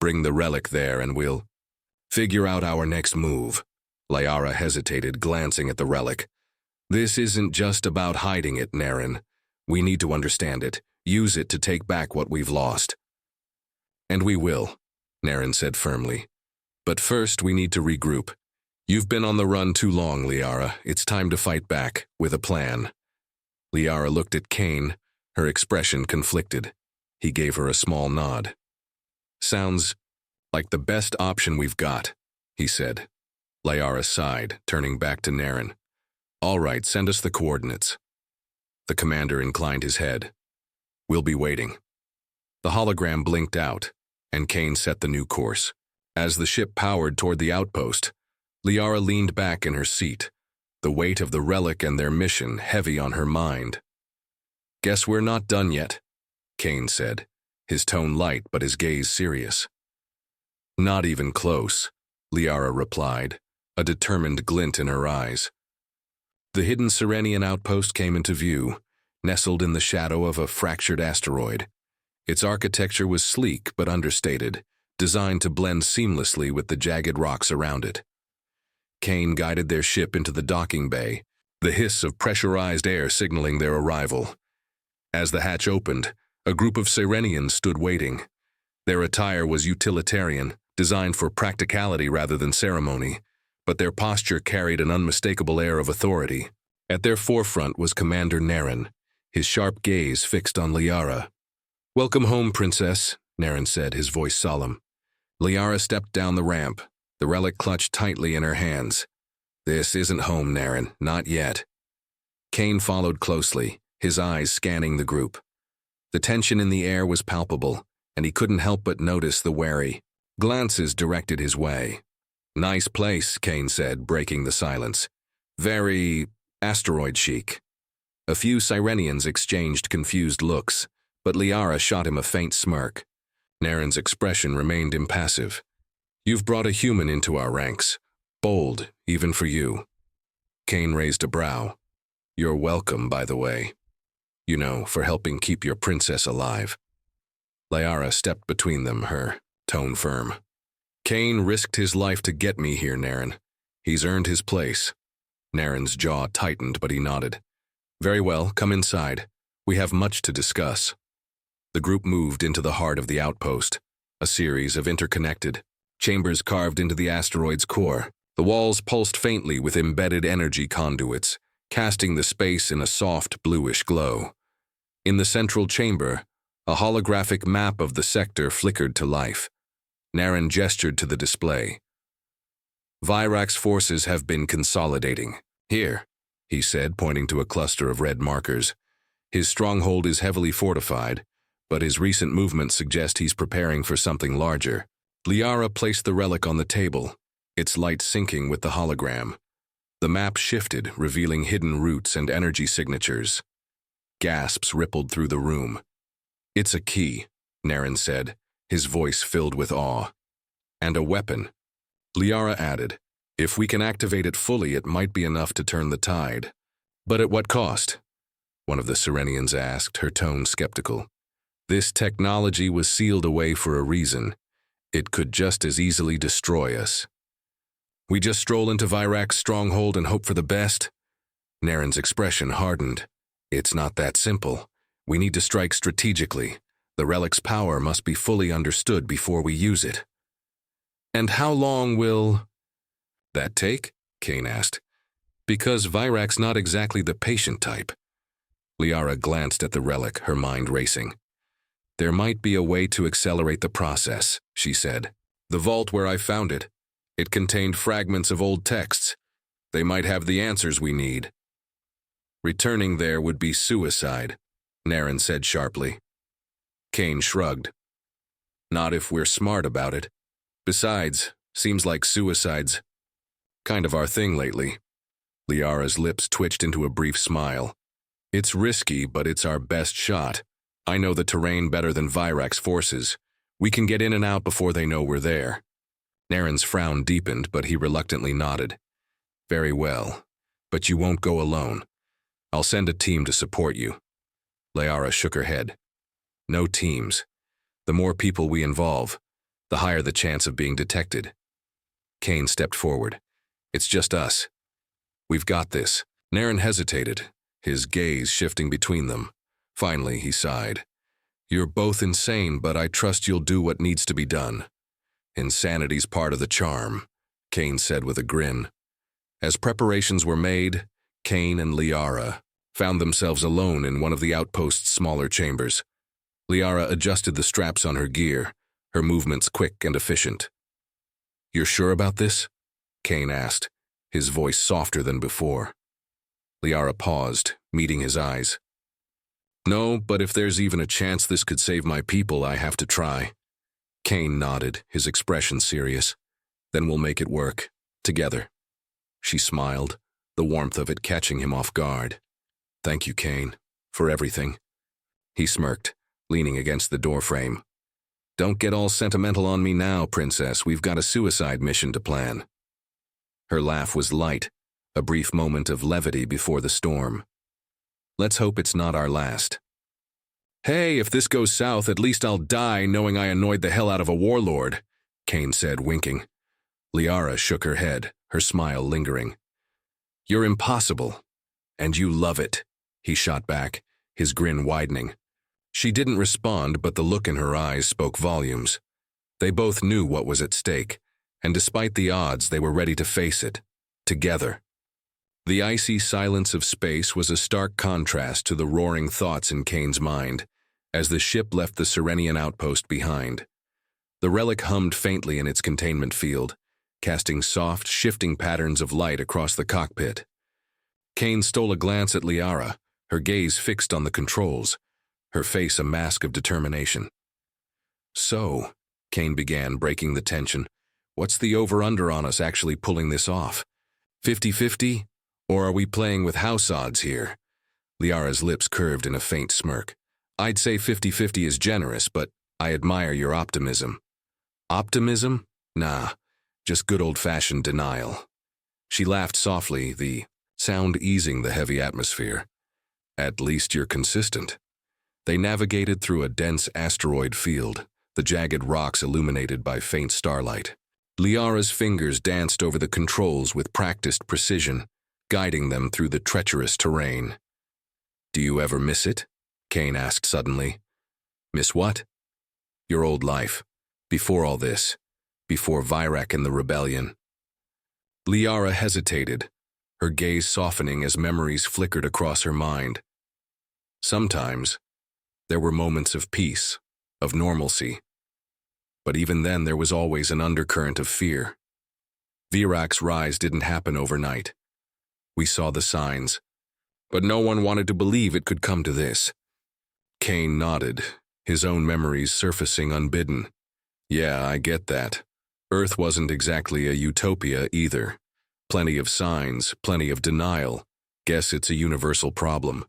Bring the relic there and we'll figure out our next move." Lyara hesitated, glancing at the relic. "This isn't just about hiding it, Naren. We need to understand it, use it to take back what we've lost." "And we will," Naren said firmly. "But first we need to regroup. You've been on the run too long, Lyara. It's time to fight back, with a plan." Lyara looked at Kane, her expression conflicted. He gave her a small nod. "Sounds like the best option we've got," he said. Lyara sighed, turning back to Naren. "All right, send us the coordinates." The commander inclined his head. "We'll be waiting." The hologram blinked out, and Kane set the new course. As the ship powered toward the outpost, Lyara leaned back in her seat, the weight of the relic and their mission heavy on her mind. "Guess we're not done yet," Kane said, his tone light but his gaze serious. Not even close, Lyara replied, a determined glint in her eyes. The hidden Serenian outpost came into view, nestled in the shadow of a fractured asteroid. Its architecture was sleek but understated, designed to blend seamlessly with the jagged rocks around it. Kane guided their ship into the docking bay, the hiss of pressurized air signaling their arrival. As the hatch opened, a group of Serenians stood waiting. Their attire was utilitarian, designed for practicality rather than ceremony, but their posture carried an unmistakable air of authority. At their forefront was Commander Naren, his sharp gaze fixed on Lyara. "Welcome home, Princess," Naren said, his voice solemn. Lyara stepped down the ramp, the relic clutched tightly in her hands. "This isn't home, Naren, not yet." Kane followed closely, his eyes scanning the group. The tension in the air was palpable, and he couldn't help but notice the wary glances directed his way. "Nice place," Kane said, breaking the silence. "Very asteroid chic." A few Sirenians exchanged confused looks, but Lyara shot him a faint smirk. Naren's expression remained impassive. "You've brought a human into our ranks. Bold, even for you." Kane raised a brow. "You're welcome, by the way. You know, for helping keep your princess alive." Lyara stepped between them, her tone firm. "Kane risked his life to get me here, Naren. He's earned his place." Naren's jaw tightened, but he nodded. "Very well, come inside. We have much to discuss." The group moved into the heart of the outpost, a series of interconnected chambers carved into the asteroid's core. The walls pulsed faintly with embedded energy conduits, casting the space in a soft bluish glow. In the central chamber, a holographic map of the sector flickered to life. Naren gestured to the display. "Vyrak's forces have been consolidating. Here," he said, pointing to a cluster of red markers. "His stronghold is heavily fortified, but his recent movements suggest he's preparing for something larger." Lyara placed the relic on the table, its light syncing with the hologram. The map shifted, revealing hidden routes and energy signatures. Gasps rippled through the room. "It's a key," Naren said, his voice filled with awe. "And a weapon," Lyara added. "If we can activate it fully, it might be enough to turn the tide." "But at what cost?" one of the Serenians asked, her tone skeptical. "This technology was sealed away for a reason. It could just as easily destroy us." "We just stroll into Vyrak's stronghold and hope for the best?" Naren's expression hardened. "It's not that simple. We need to strike strategically. The relic's power must be fully understood before we use it." "And how long will that take?" Kane asked. "Because Vyrak's not exactly the patient type." Lyara glanced at the relic, her mind racing. "There might be a way to accelerate the process," she said. "The vault where I found it. It contained fragments of old texts. They might have the answers we need." "Returning there would be suicide," Naren said sharply. Kane shrugged. "Not if we're smart about it. Besides, seems like suicide's kind of our thing lately." Liara's lips twitched into a brief smile. "It's risky, but it's our best shot. I know the terrain better than Vyrak's forces. We can get in and out before they know we're there." Naren's frown deepened, but he reluctantly nodded. "Very well, but you won't go alone. I'll send a team to support you." Lyara shook her head. "No teams. The more people we involve, the higher the chance of being detected." Kane stepped forward. "It's just us. We've got this." Naren hesitated, his gaze shifting between them. Finally, he sighed. "You're both insane, but I trust you'll do what needs to be done." "Insanity's part of the charm," Kane said with a grin. As preparations were made, Kane and Lyara found themselves alone in one of the outpost's smaller chambers. Lyara adjusted the straps on her gear, her movements quick and efficient. "You're sure about this?" Kane asked, his voice softer than before. Lyara paused, meeting his eyes. "No, but if there's even a chance this could save my people, I have to try." Kane nodded, his expression serious. "Then we'll make it work, together." She smiled, the warmth of it catching him off guard. "Thank you, Kane, for everything." He smirked, leaning against the doorframe. Don't get all sentimental on me now, Princess. We've got a suicide mission to plan. Her laugh was light, a brief moment of levity before the storm. Let's hope it's not our last. Hey, if this goes south, at least I'll die knowing I annoyed the hell out of a warlord, Kane said, winking. Lyara shook her head, her smile lingering. You're impossible, and you love it, he shot back, his grin widening. She didn't respond, but the look in her eyes spoke volumes. They both knew what was at stake, and despite the odds, they were ready to face it, together. The icy silence of space was a stark contrast to the roaring thoughts in Kane's mind, as the ship left the Serenian outpost behind. The relic hummed faintly in its containment field, casting soft, shifting patterns of light across the cockpit. Kane stole a glance at Lyara, her gaze fixed on the controls, her face a mask of determination. So, Kane began, breaking the tension, what's the over-under on us actually pulling this off? 50-50? Or are we playing with house odds here? Liara's lips curved in a faint smirk. I'd say 50-50 is generous, but I admire your optimism. Optimism? Nah, just good old-fashioned denial. She laughed softly, the sound easing the heavy atmosphere. At least you're consistent. They navigated through a dense asteroid field, the jagged rocks illuminated by faint starlight. Liara's fingers danced over the controls with practiced precision, guiding them through the treacherous terrain. Do you ever miss it? Kane asked suddenly. Miss what? Your old life. Before all this. Before Virak and the rebellion. Lyara hesitated, her gaze softening as memories flickered across her mind. Sometimes, there were moments of peace, of normalcy. But even then there was always an undercurrent of fear. Virak's rise didn't happen overnight. We saw the signs, but no one wanted to believe it could come to this. Kane nodded, his own memories surfacing unbidden. Yeah, I get that. Earth wasn't exactly a utopia either. Plenty of signs, plenty of denial. Guess it's a universal problem.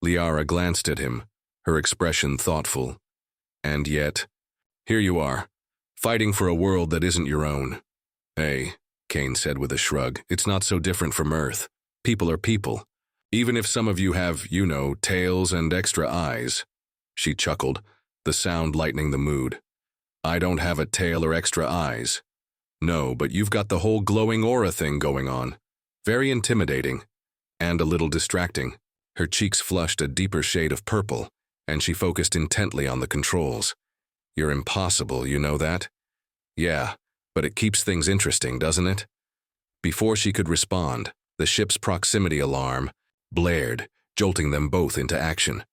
Lyara glanced at him, her expression thoughtful. And yet, here you are, fighting for a world that isn't your own. Hey, Kane said with a shrug, it's not so different from Earth. People are people. Even if some of you have, tails and extra eyes. She chuckled, the sound lightening the mood. I don't have a tail or extra eyes. No, but you've got the whole glowing aura thing going on. Very intimidating. And a little distracting. Her cheeks flushed a deeper shade of purple, and she focused intently on the controls. You're impossible, you know that? Yeah, but it keeps things interesting, doesn't it? Before she could respond, the ship's proximity alarm blared, jolting them both into action.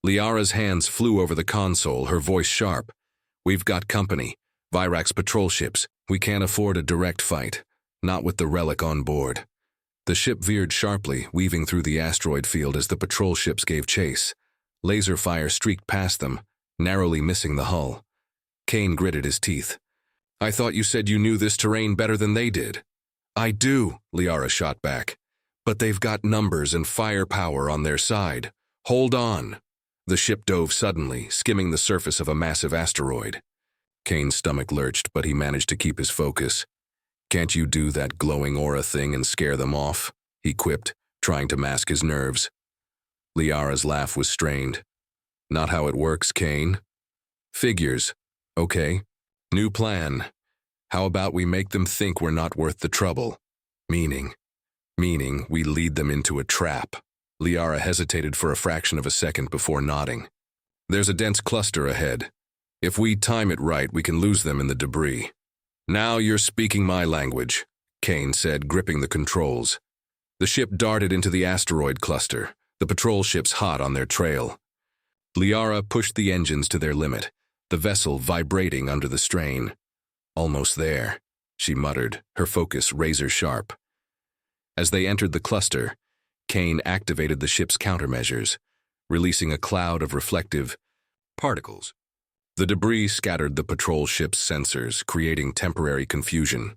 Liara's hands flew over the console, her voice sharp. We've got company. Virak's patrol ships. We can't afford a direct fight. Not with the relic on board. The ship veered sharply, weaving through the asteroid field as the patrol ships gave chase. Laser fire streaked past them, narrowly missing the hull. Kane gritted his teeth. I thought you said you knew this terrain better than they did. I do, Lyara shot back. But they've got numbers and firepower on their side. Hold on. The ship dove suddenly, skimming the surface of a massive asteroid. Kane's stomach lurched, but he managed to keep his focus. Can't you do that glowing aura thing and scare them off? He quipped, trying to mask his nerves. Liara's laugh was strained. Not how it works, Kane. Figures. Okay. New plan. How about we make them think we're not worth the trouble? Meaning we lead them into a trap. Lyara hesitated for a fraction of a second before nodding. There's a dense cluster ahead. If we time it right, we can lose them in the debris. Now you're speaking my language, Kane said, gripping the controls. The ship darted into the asteroid cluster, the patrol ships hot on their trail. Lyara pushed the engines to their limit, the vessel vibrating under the strain. Almost there, she muttered, her focus razor-sharp. As they entered the cluster, Kane activated the ship's countermeasures, releasing a cloud of reflective particles. The debris scattered the patrol ship's sensors, creating temporary confusion.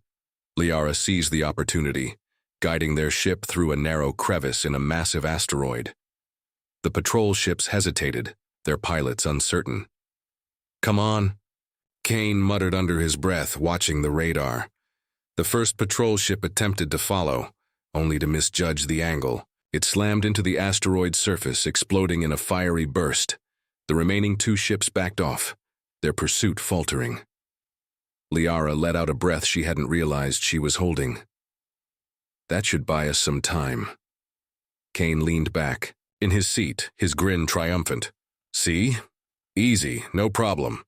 Lyara seized the opportunity, guiding their ship through a narrow crevice in a massive asteroid. The patrol ships hesitated, their pilots uncertain. Come on, Kane muttered under his breath, watching the radar. The first patrol ship attempted to follow, only to misjudge the angle. It slammed into the asteroid's surface, exploding in a fiery burst. The remaining 2 ships backed off, their pursuit faltering. Lyara let out a breath she hadn't realized she was holding. That should buy us some time. Kane leaned back, in his seat, his grin triumphant. See? Easy, no problem.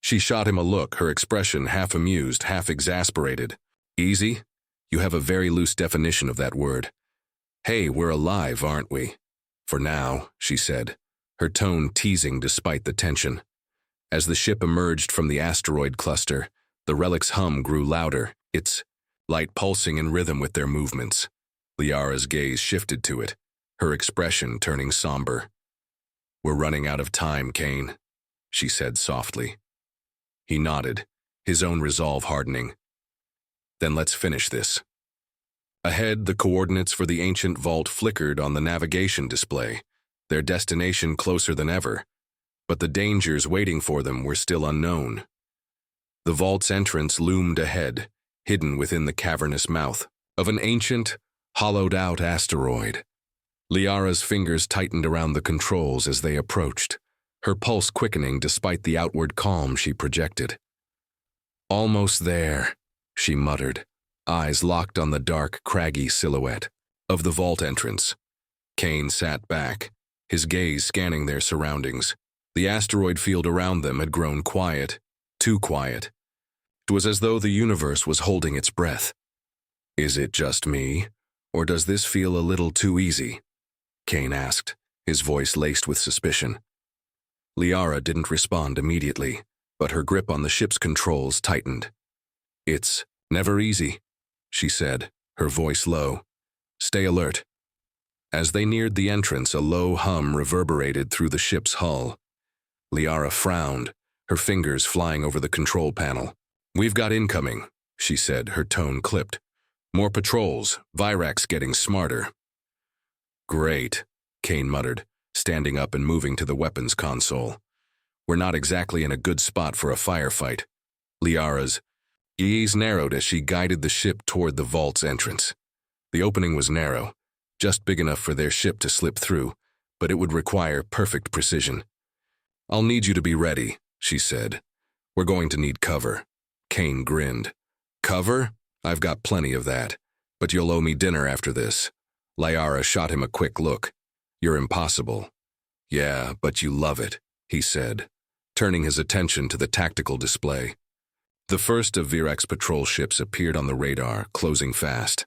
She shot him a look, her expression half amused, half exasperated. Easy? You have a very loose definition of that word. Hey, we're alive, aren't we? For now, she said, her tone teasing despite the tension. As the ship emerged from the asteroid cluster, the relic's hum grew louder, its light pulsing in rhythm with their movements. Liara's gaze shifted to it, her expression turning somber. We're running out of time, Kane, she said softly. He nodded, his own resolve hardening. Then let's finish this. Ahead, the coordinates for the ancient vault flickered on the navigation display, their destination closer than ever, but the dangers waiting for them were still unknown. The vault's entrance loomed ahead, hidden within the cavernous mouth of an ancient, hollowed-out asteroid. Liara's fingers tightened around the controls as they approached, her pulse quickening despite the outward calm she projected. Almost there, she muttered, eyes locked on the dark, craggy silhouette of the vault entrance. Kane sat back, his gaze scanning their surroundings. The asteroid field around them had grown quiet, too quiet. It was as though the universe was holding its breath. Is it just me, or does this feel a little too easy? Kane asked, his voice laced with suspicion. Lyara didn't respond immediately, but her grip on the ship's controls tightened. It's never easy, she said, her voice low. Stay alert. As they neared the entrance, a low hum reverberated through the ship's hull. Lyara frowned, her fingers flying over the control panel. We've got incoming, she said, her tone clipped. More patrols, Virax getting smarter. Great, Kane muttered, standing up and moving to the weapons console. We're not exactly in a good spot for a firefight. Liara's gaze narrowed as she guided the ship toward the vault's entrance. The opening was narrow, just big enough for their ship to slip through, but it would require perfect precision. I'll need you to be ready, she said. We're going to need cover. Kane grinned. Cover? I've got plenty of that, but you'll owe me dinner after this. Lyara shot him a quick look. You're impossible. Yeah, but you love it, he said, turning his attention to the tactical display. The first of Virax's patrol ships appeared on the radar, closing fast.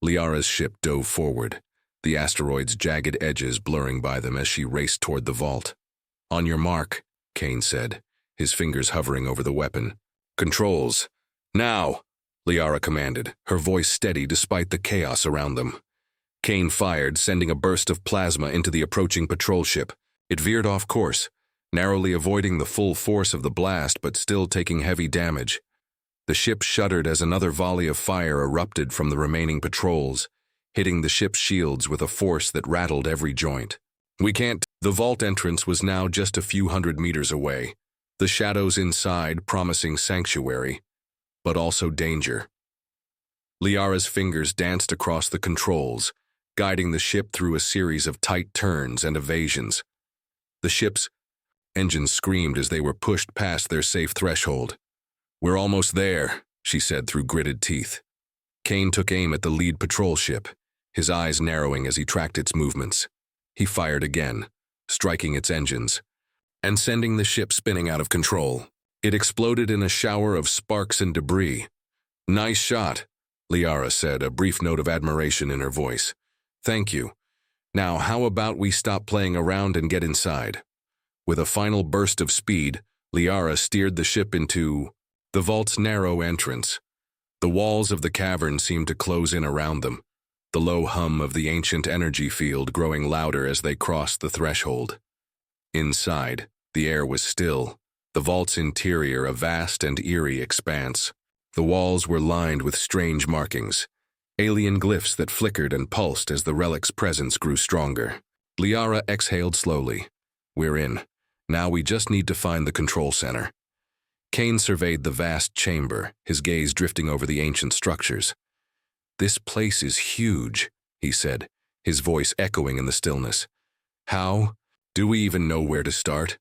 Liara's ship dove forward, the asteroid's jagged edges blurring by them as she raced toward the vault. On your mark, Kane said, his fingers hovering over the weapon. Controls. Now, Lyara commanded, her voice steady despite the chaos around them. Kane fired, sending a burst of plasma into the approaching patrol ship. It veered off course, narrowly avoiding the full force of the blast but still taking heavy damage. The ship shuddered as another volley of fire erupted from the remaining patrols, hitting the ship's shields with a force that rattled every joint. We can't. The vault entrance was now just a few hundred meters away, the shadows inside promising sanctuary, but also danger. Liara's fingers danced across the controls, guiding the ship through a series of tight turns and evasions. The ship's engines screamed as they were pushed past their safe threshold. We're almost there, she said through gritted teeth. Kane took aim at the lead patrol ship, his eyes narrowing as he tracked its movements. He fired again, striking its engines, and sending the ship spinning out of control. It exploded in a shower of sparks and debris. Nice shot, Lyara said, a brief note of admiration in her voice. Thank you. Now, how about we stop playing around and get inside? With a final burst of speed, Lyara steered the ship into the vault's narrow entrance. The walls of the cavern seemed to close in around them, the low hum of the ancient energy field growing louder as they crossed the threshold. Inside, the air was still, the vault's interior a vast and eerie expanse. The walls were lined with strange markings, alien glyphs that flickered and pulsed as the relic's presence grew stronger. Lyara exhaled slowly. We're in. Now we just need to find the control center. Kane surveyed the vast chamber, his gaze drifting over the ancient structures. This place is huge, he said, his voice echoing in the stillness. How? Do we even know where to start?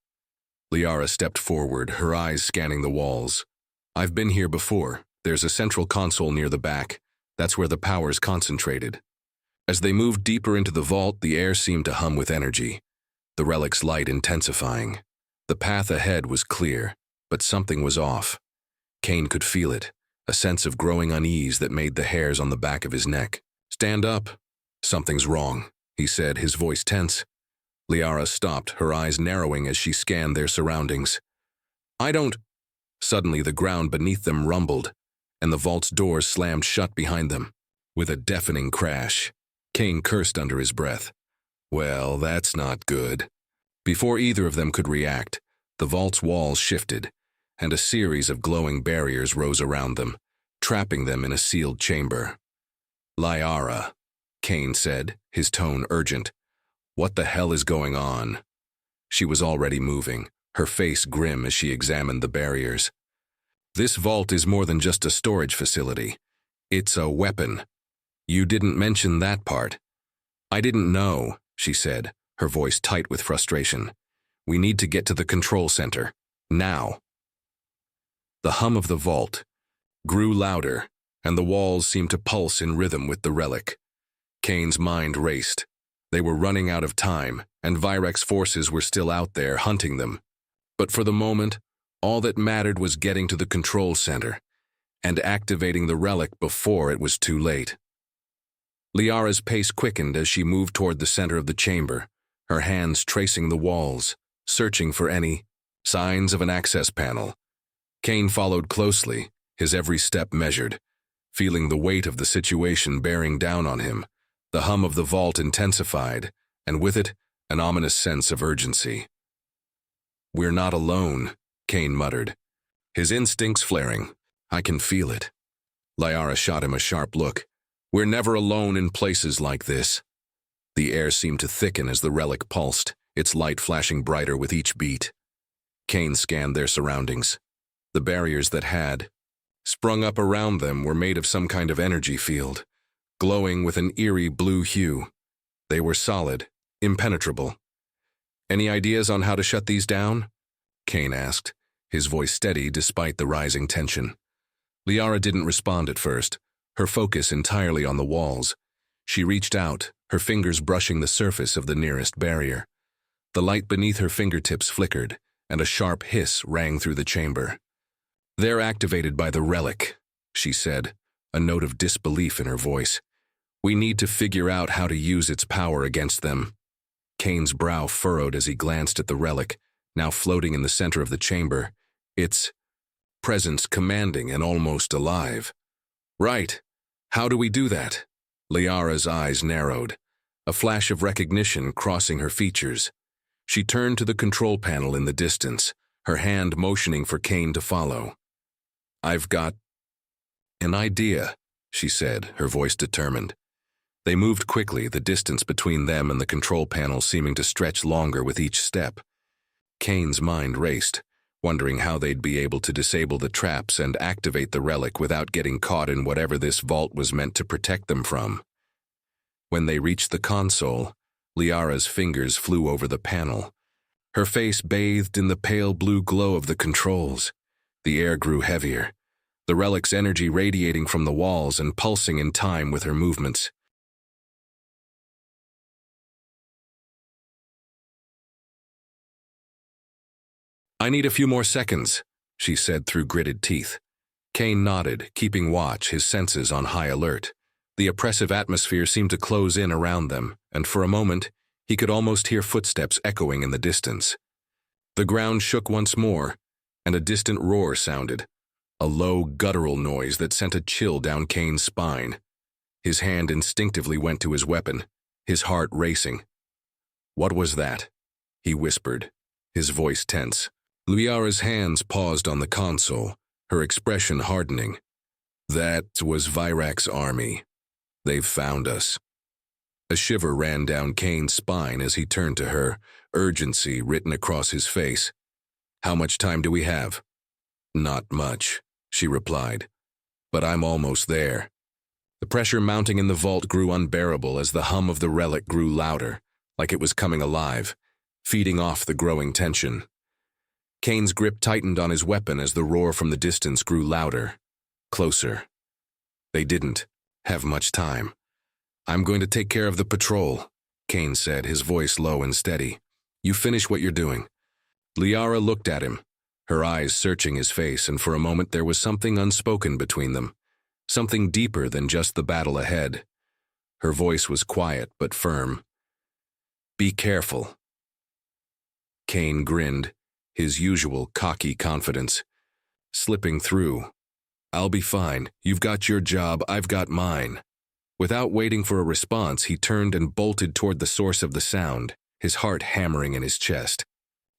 Lyara stepped forward, her eyes scanning the walls. I've been here before. There's a central console near the back. That's where the power's concentrated. As they moved deeper into the vault, the air seemed to hum with energy, the relic's light intensifying. The path ahead was clear, but something was off. Kane could feel it, a sense of growing unease that made the hairs on the back of his neck. Stand up. Something's wrong, he said, his voice tense. Lyara stopped, her eyes narrowing as she scanned their surroundings. I don't... Suddenly the ground beneath them rumbled, and the vault's doors slammed shut behind them. With a deafening crash, Kane cursed under his breath. Well, that's not good. Before either of them could react, the vault's walls shifted, and a series of glowing barriers rose around them, trapping them in a sealed chamber. Lyara, Kane said, his tone urgent. What the hell is going on? She was already moving, her face grim as she examined the barriers. This vault is more than just a storage facility. It's a weapon. You didn't mention that part. I didn't know, she said, her voice tight with frustration. We need to get to the control center. Now. The hum of the vault grew louder, and the walls seemed to pulse in rhythm with the relic. Kane's mind raced. They were running out of time, and Virek's forces were still out there hunting them. But for the moment, all that mattered was getting to the control center and activating the relic before it was too late. Liara's pace quickened as she moved toward the center of the chamber, her hands tracing the walls, searching for any signs of an access panel. Kane followed closely, his every step measured, feeling the weight of the situation bearing down on him. The hum of the vault intensified, and with it, an ominous sense of urgency. We're not alone, Kane muttered, his instincts flaring. I can feel it. Lyara shot him a sharp look. We're never alone in places like this. The air seemed to thicken as the relic pulsed, its light flashing brighter with each beat. Kane scanned their surroundings. The barriers that had sprung up around them were made of some kind of energy field, glowing with an eerie blue hue. They were solid, impenetrable. Any ideas on how to shut these down? Kane asked, his voice steady despite the rising tension. Lyara didn't respond at first, her focus entirely on the walls. She reached out, her fingers brushing the surface of the nearest barrier. The light beneath her fingertips flickered, and a sharp hiss rang through the chamber. They're activated by the relic, she said, a note of disbelief in her voice. We need to figure out how to use its power against them. Kane's brow furrowed as he glanced at the relic, now floating in the center of the chamber, its presence commanding and almost alive. Right. How do we do that? Liara's eyes narrowed, a flash of recognition crossing her features. She turned to the control panel in the distance, her hand motioning for Kane to follow. I've got an idea, she said, her voice determined. They moved quickly, the distance between them and the control panel seeming to stretch longer with each step. Kane's mind raced, wondering how they'd be able to disable the traps and activate the relic without getting caught in whatever this vault was meant to protect them from. When they reached the console, Liara's fingers flew over the panel, her face bathed in the pale blue glow of the controls. The air grew heavier, the relic's energy radiating from the walls and pulsing in time with her movements. I need a few more seconds, she said through gritted teeth. Kane nodded, keeping watch, his senses on high alert. The oppressive atmosphere seemed to close in around them, and for a moment, he could almost hear footsteps echoing in the distance. The ground shook once more, and a distant roar sounded, a low, guttural noise that sent a chill down Kane's spine. His hand instinctively went to his weapon, his heart racing. What was that? He whispered, his voice tense. Liara's hands paused on the console, her expression hardening. That was Virek's army. They've found us. A shiver ran down Kane's spine as he turned to her, urgency written across his face. "How much time do we have?" "Not much," she replied. "But I'm almost there." The pressure mounting in the vault grew unbearable as the hum of the relic grew louder, like it was coming alive, feeding off the growing tension. Kane's grip tightened on his weapon as the roar from the distance grew louder, closer. They didn't have much time. "I'm going to take care of the patrol," Kane said, his voice low and steady. "You finish what you're doing." Lyara looked at him, her eyes searching his face, and for a moment there was something unspoken between them, something deeper than just the battle ahead. Her voice was quiet but firm. "Be careful." Kane grinned, his usual cocky confidence. "Slipping through. I'll be fine. You've got your job, I've got mine." Without waiting for a response, he turned and bolted toward the source of the sound, his heart hammering in his chest.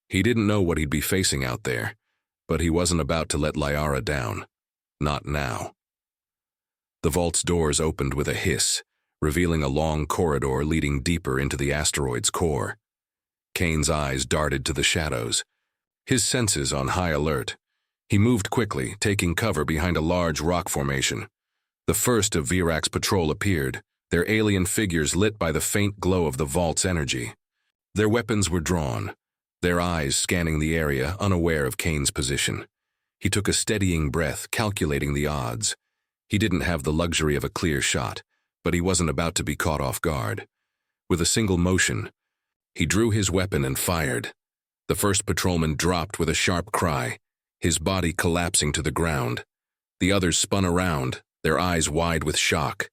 He didn't know what he'd be facing out there, but he wasn't about to let Lyara down. Not now. The vault's doors opened with a hiss, revealing a long corridor leading deeper into the asteroid's core. Kane's eyes darted to the shadows, his senses on high alert. He moved quickly, taking cover behind a large rock formation. The first of Virak's patrol appeared, their alien figures lit by the faint glow of the vault's energy. Their weapons were drawn, their eyes scanning the area, unaware of Kane's position. He took a steadying breath, calculating the odds. He didn't have the luxury of a clear shot, but he wasn't about to be caught off guard. With a single motion, he drew his weapon and fired. The first patrolman dropped with a sharp cry, his body collapsing to the ground. The others spun around, their eyes wide with shock.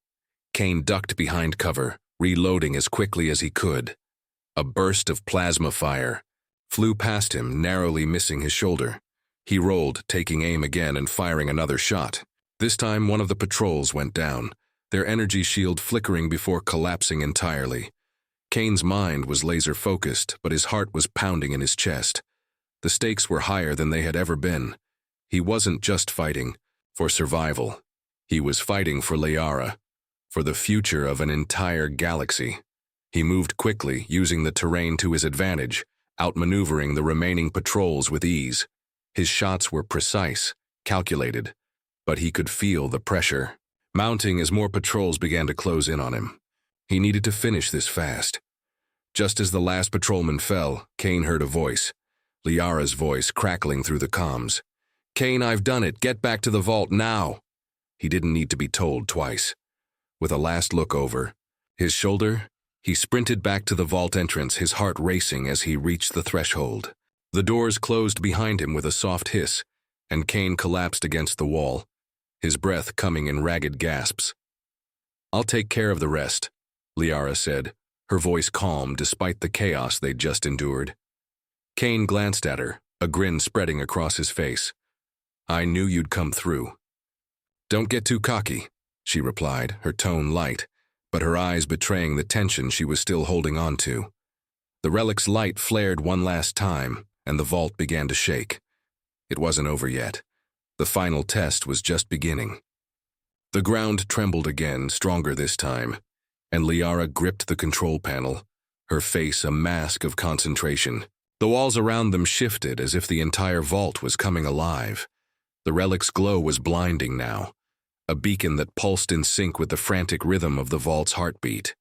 Kane ducked behind cover, reloading as quickly as he could. A burst of plasma fire flew past him, narrowly missing his shoulder. He rolled, taking aim again and firing another shot. This time, one of the patrols went down, their energy shield flickering before collapsing entirely. Kane's mind was laser-focused, but his heart was pounding in his chest. The stakes were higher than they had ever been. He wasn't just fighting for survival. He was fighting for Lyara, for the future of an entire galaxy. He moved quickly, using the terrain to his advantage, outmaneuvering the remaining patrols with ease. His shots were precise, calculated, but he could feel the pressure mounting as more patrols began to close in on him. He needed to finish this fast. Just as the last patrolman fell, Kane heard a voice, Lyara's voice crackling through the comms. "Kane, I've done it. Get back to the vault now." He didn't need to be told twice. With a last look over his shoulder, he sprinted back to the vault entrance, his heart racing as he reached the threshold. The doors closed behind him with a soft hiss, and Kane collapsed against the wall, his breath coming in ragged gasps. "I'll take care of the rest," Lyara said, her voice calm despite the chaos they'd just endured. Kane glanced at her, a grin spreading across his face. "I knew you'd come through." "Don't get too cocky," she replied, her tone light, but her eyes betraying the tension she was still holding on to. The relic's light flared one last time, and the vault began to shake. It wasn't over yet. The final test was just beginning. The ground trembled again, stronger this time, and Lyara gripped the control panel, her face a mask of concentration. The walls around them shifted as if the entire vault was coming alive. The relic's glow was blinding now, a beacon that pulsed in sync with the frantic rhythm of the vault's heartbeat.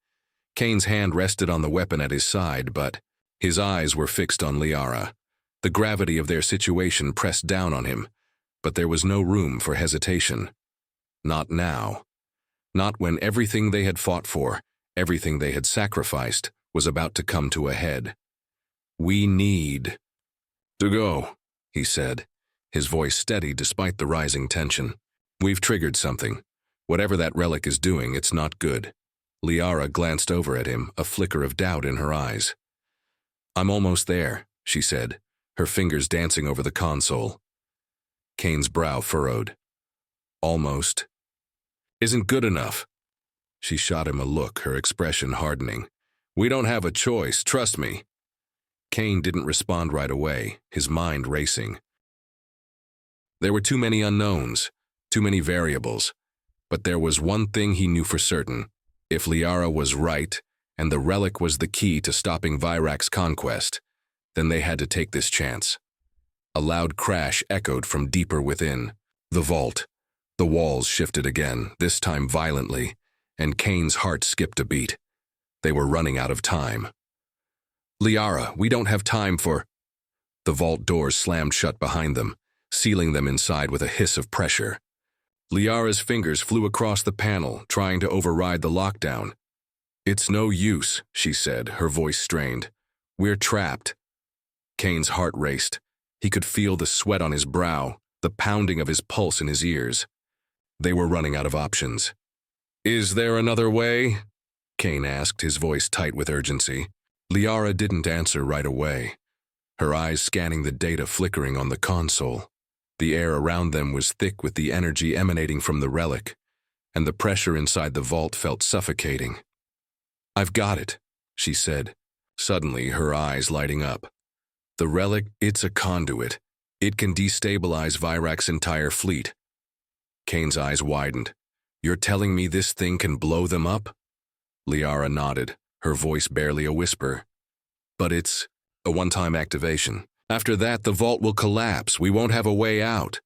Kane's hand rested on the weapon at his side, but his eyes were fixed on Lyara. The gravity of their situation pressed down on him, but there was no room for hesitation. Not now. Not when everything they had fought for, everything they had sacrificed, was about to come to a head. "We need to go," he said, his voice steady despite the rising tension. "We've triggered something. Whatever that relic is doing, it's not good." Lyara glanced over at him, a flicker of doubt in her eyes. "I'm almost there," she said, her fingers dancing over the console. Kane's brow furrowed. "Almost isn't good enough." She shot him a look, her expression hardening. "We don't have a choice, trust me." Kane didn't respond right away, his mind racing. There were too many unknowns, too many variables, but there was one thing he knew for certain. If Lyara was right, and the relic was the key to stopping Virak's conquest. Then they had to take this chance. A loud crash echoed from deeper within. The vault. The walls shifted again, this time violently, and Kane's heart skipped a beat. They were running out of time. "Lyara, we don't have time for—" The vault doors slammed shut behind them, sealing them inside with a hiss of pressure. Lyara's fingers flew across the panel, trying to override the lockdown. "It's no use," she said, her voice strained. "We're trapped." Kane's heart raced. He could feel the sweat on his brow, the pounding of his pulse in his ears. They were running out of options. "Is there another way?" Kane asked, his voice tight with urgency. Lyara didn't answer right away, her eyes scanning the data flickering on the console. The air around them was thick with the energy emanating from the relic, and the pressure inside the vault felt suffocating. "I've got it," she said, suddenly her eyes lighting up. "The relic, it's a conduit. It can destabilize Virak's entire fleet." Kane's eyes widened. "You're telling me this thing can blow them up?" Lyara nodded, her voice barely a whisper. "But it's a one-time activation. After that, the vault will collapse. We won't have a way out."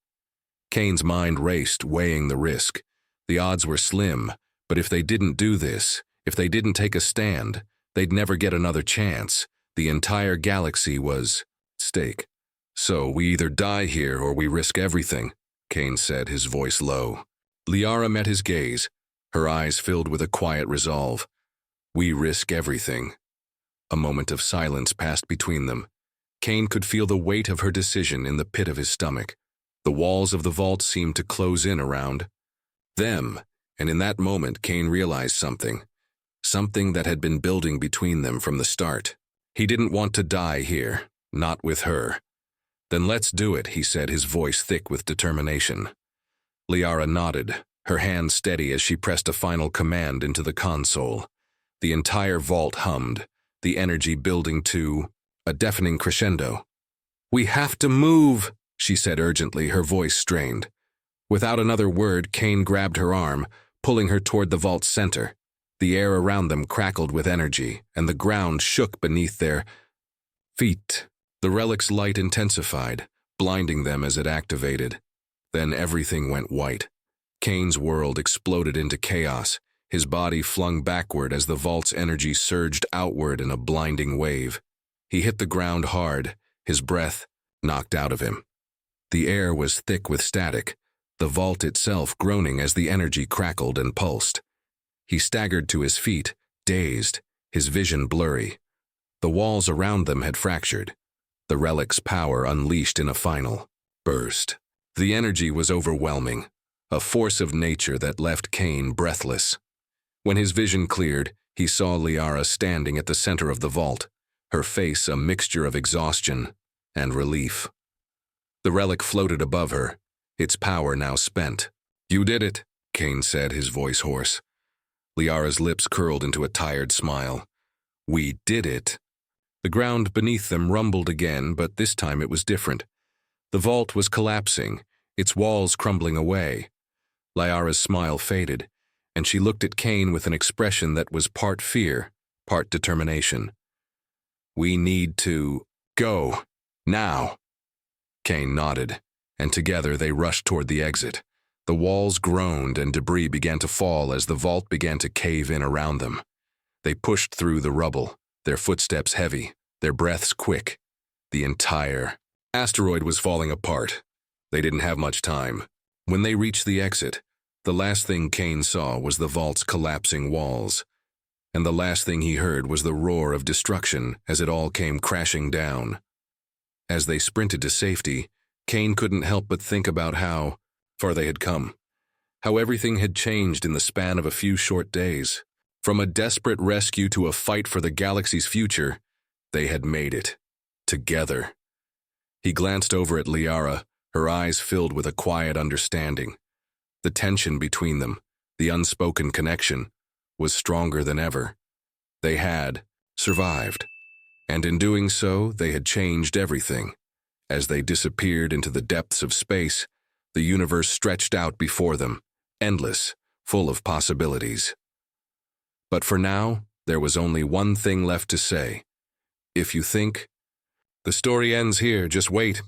Kane's mind raced, weighing the risk. The odds were slim, but if they didn't do this, if they didn't take a stand, they'd never get another chance. The entire galaxy was at stake. "So we either die here or we risk everything," Kane said, his voice low. Lyara met his gaze, her eyes filled with a quiet resolve. "We risk everything." A moment of silence passed between them. Kane could feel the weight of her decision in the pit of his stomach. The walls of the vault seemed to close in around them, and in that moment Kane realized something that had been building between them from the start. He didn't want to die here, not with her. "Then let's do it," he said, his voice thick with determination. Lyara nodded, her hand steady as she pressed a final command into the console. The entire vault hummed, the energy building to a deafening crescendo. "We have to move," she said urgently, her voice strained. Without another word, Kane grabbed her arm, pulling her toward the vault's center. The air around them crackled with energy, and the ground shook beneath their feet. The relic's light intensified, blinding them as it activated. Then everything went white. Kane's world exploded into chaos, his body flung backward as the vault's energy surged outward in a blinding wave. He hit the ground hard, his breath knocked out of him. The air was thick with static, the vault itself groaning as the energy crackled and pulsed. He staggered to his feet, dazed, his vision blurry. The walls around them had fractured, the relic's power unleashed in a final burst. The energy was overwhelming, a force of nature that left Kane breathless. When his vision cleared, he saw Lyara standing at the center of the vault, her face a mixture of exhaustion and relief. The relic floated above her, its power now spent. "You did it," Kane said, his voice hoarse. Liara's lips curled into a tired smile. "We did it." The ground beneath them rumbled again, but this time it was different. The vault was collapsing, its walls crumbling away. Lyara's smile faded, and she looked at Kane with an expression that was part fear, part determination. "We need to go now." Kane nodded, and together they rushed toward the exit. The walls groaned and debris began to fall as the vault began to cave in around them. They pushed through the rubble, their footsteps heavy, their breaths quick. The entire asteroid was falling apart. They didn't have much time. When they reached the exit, the last thing Kane saw was the vault's collapsing walls. And the last thing he heard was the roar of destruction as it all came crashing down. As they sprinted to safety, Kane couldn't help but think about how far they had come, how everything had changed in the span of a few short days. From a desperate rescue to a fight for the galaxy's future, they had made it. Together. He glanced over at Lyara, her eyes filled with a quiet understanding. The tension between them, the unspoken connection, was stronger than ever. They had survived, and in doing so, they had changed everything. As they disappeared into the depths of space, the universe stretched out before them, endless, full of possibilities. But for now, There was only one thing left to say. If you think, the story ends here, just wait.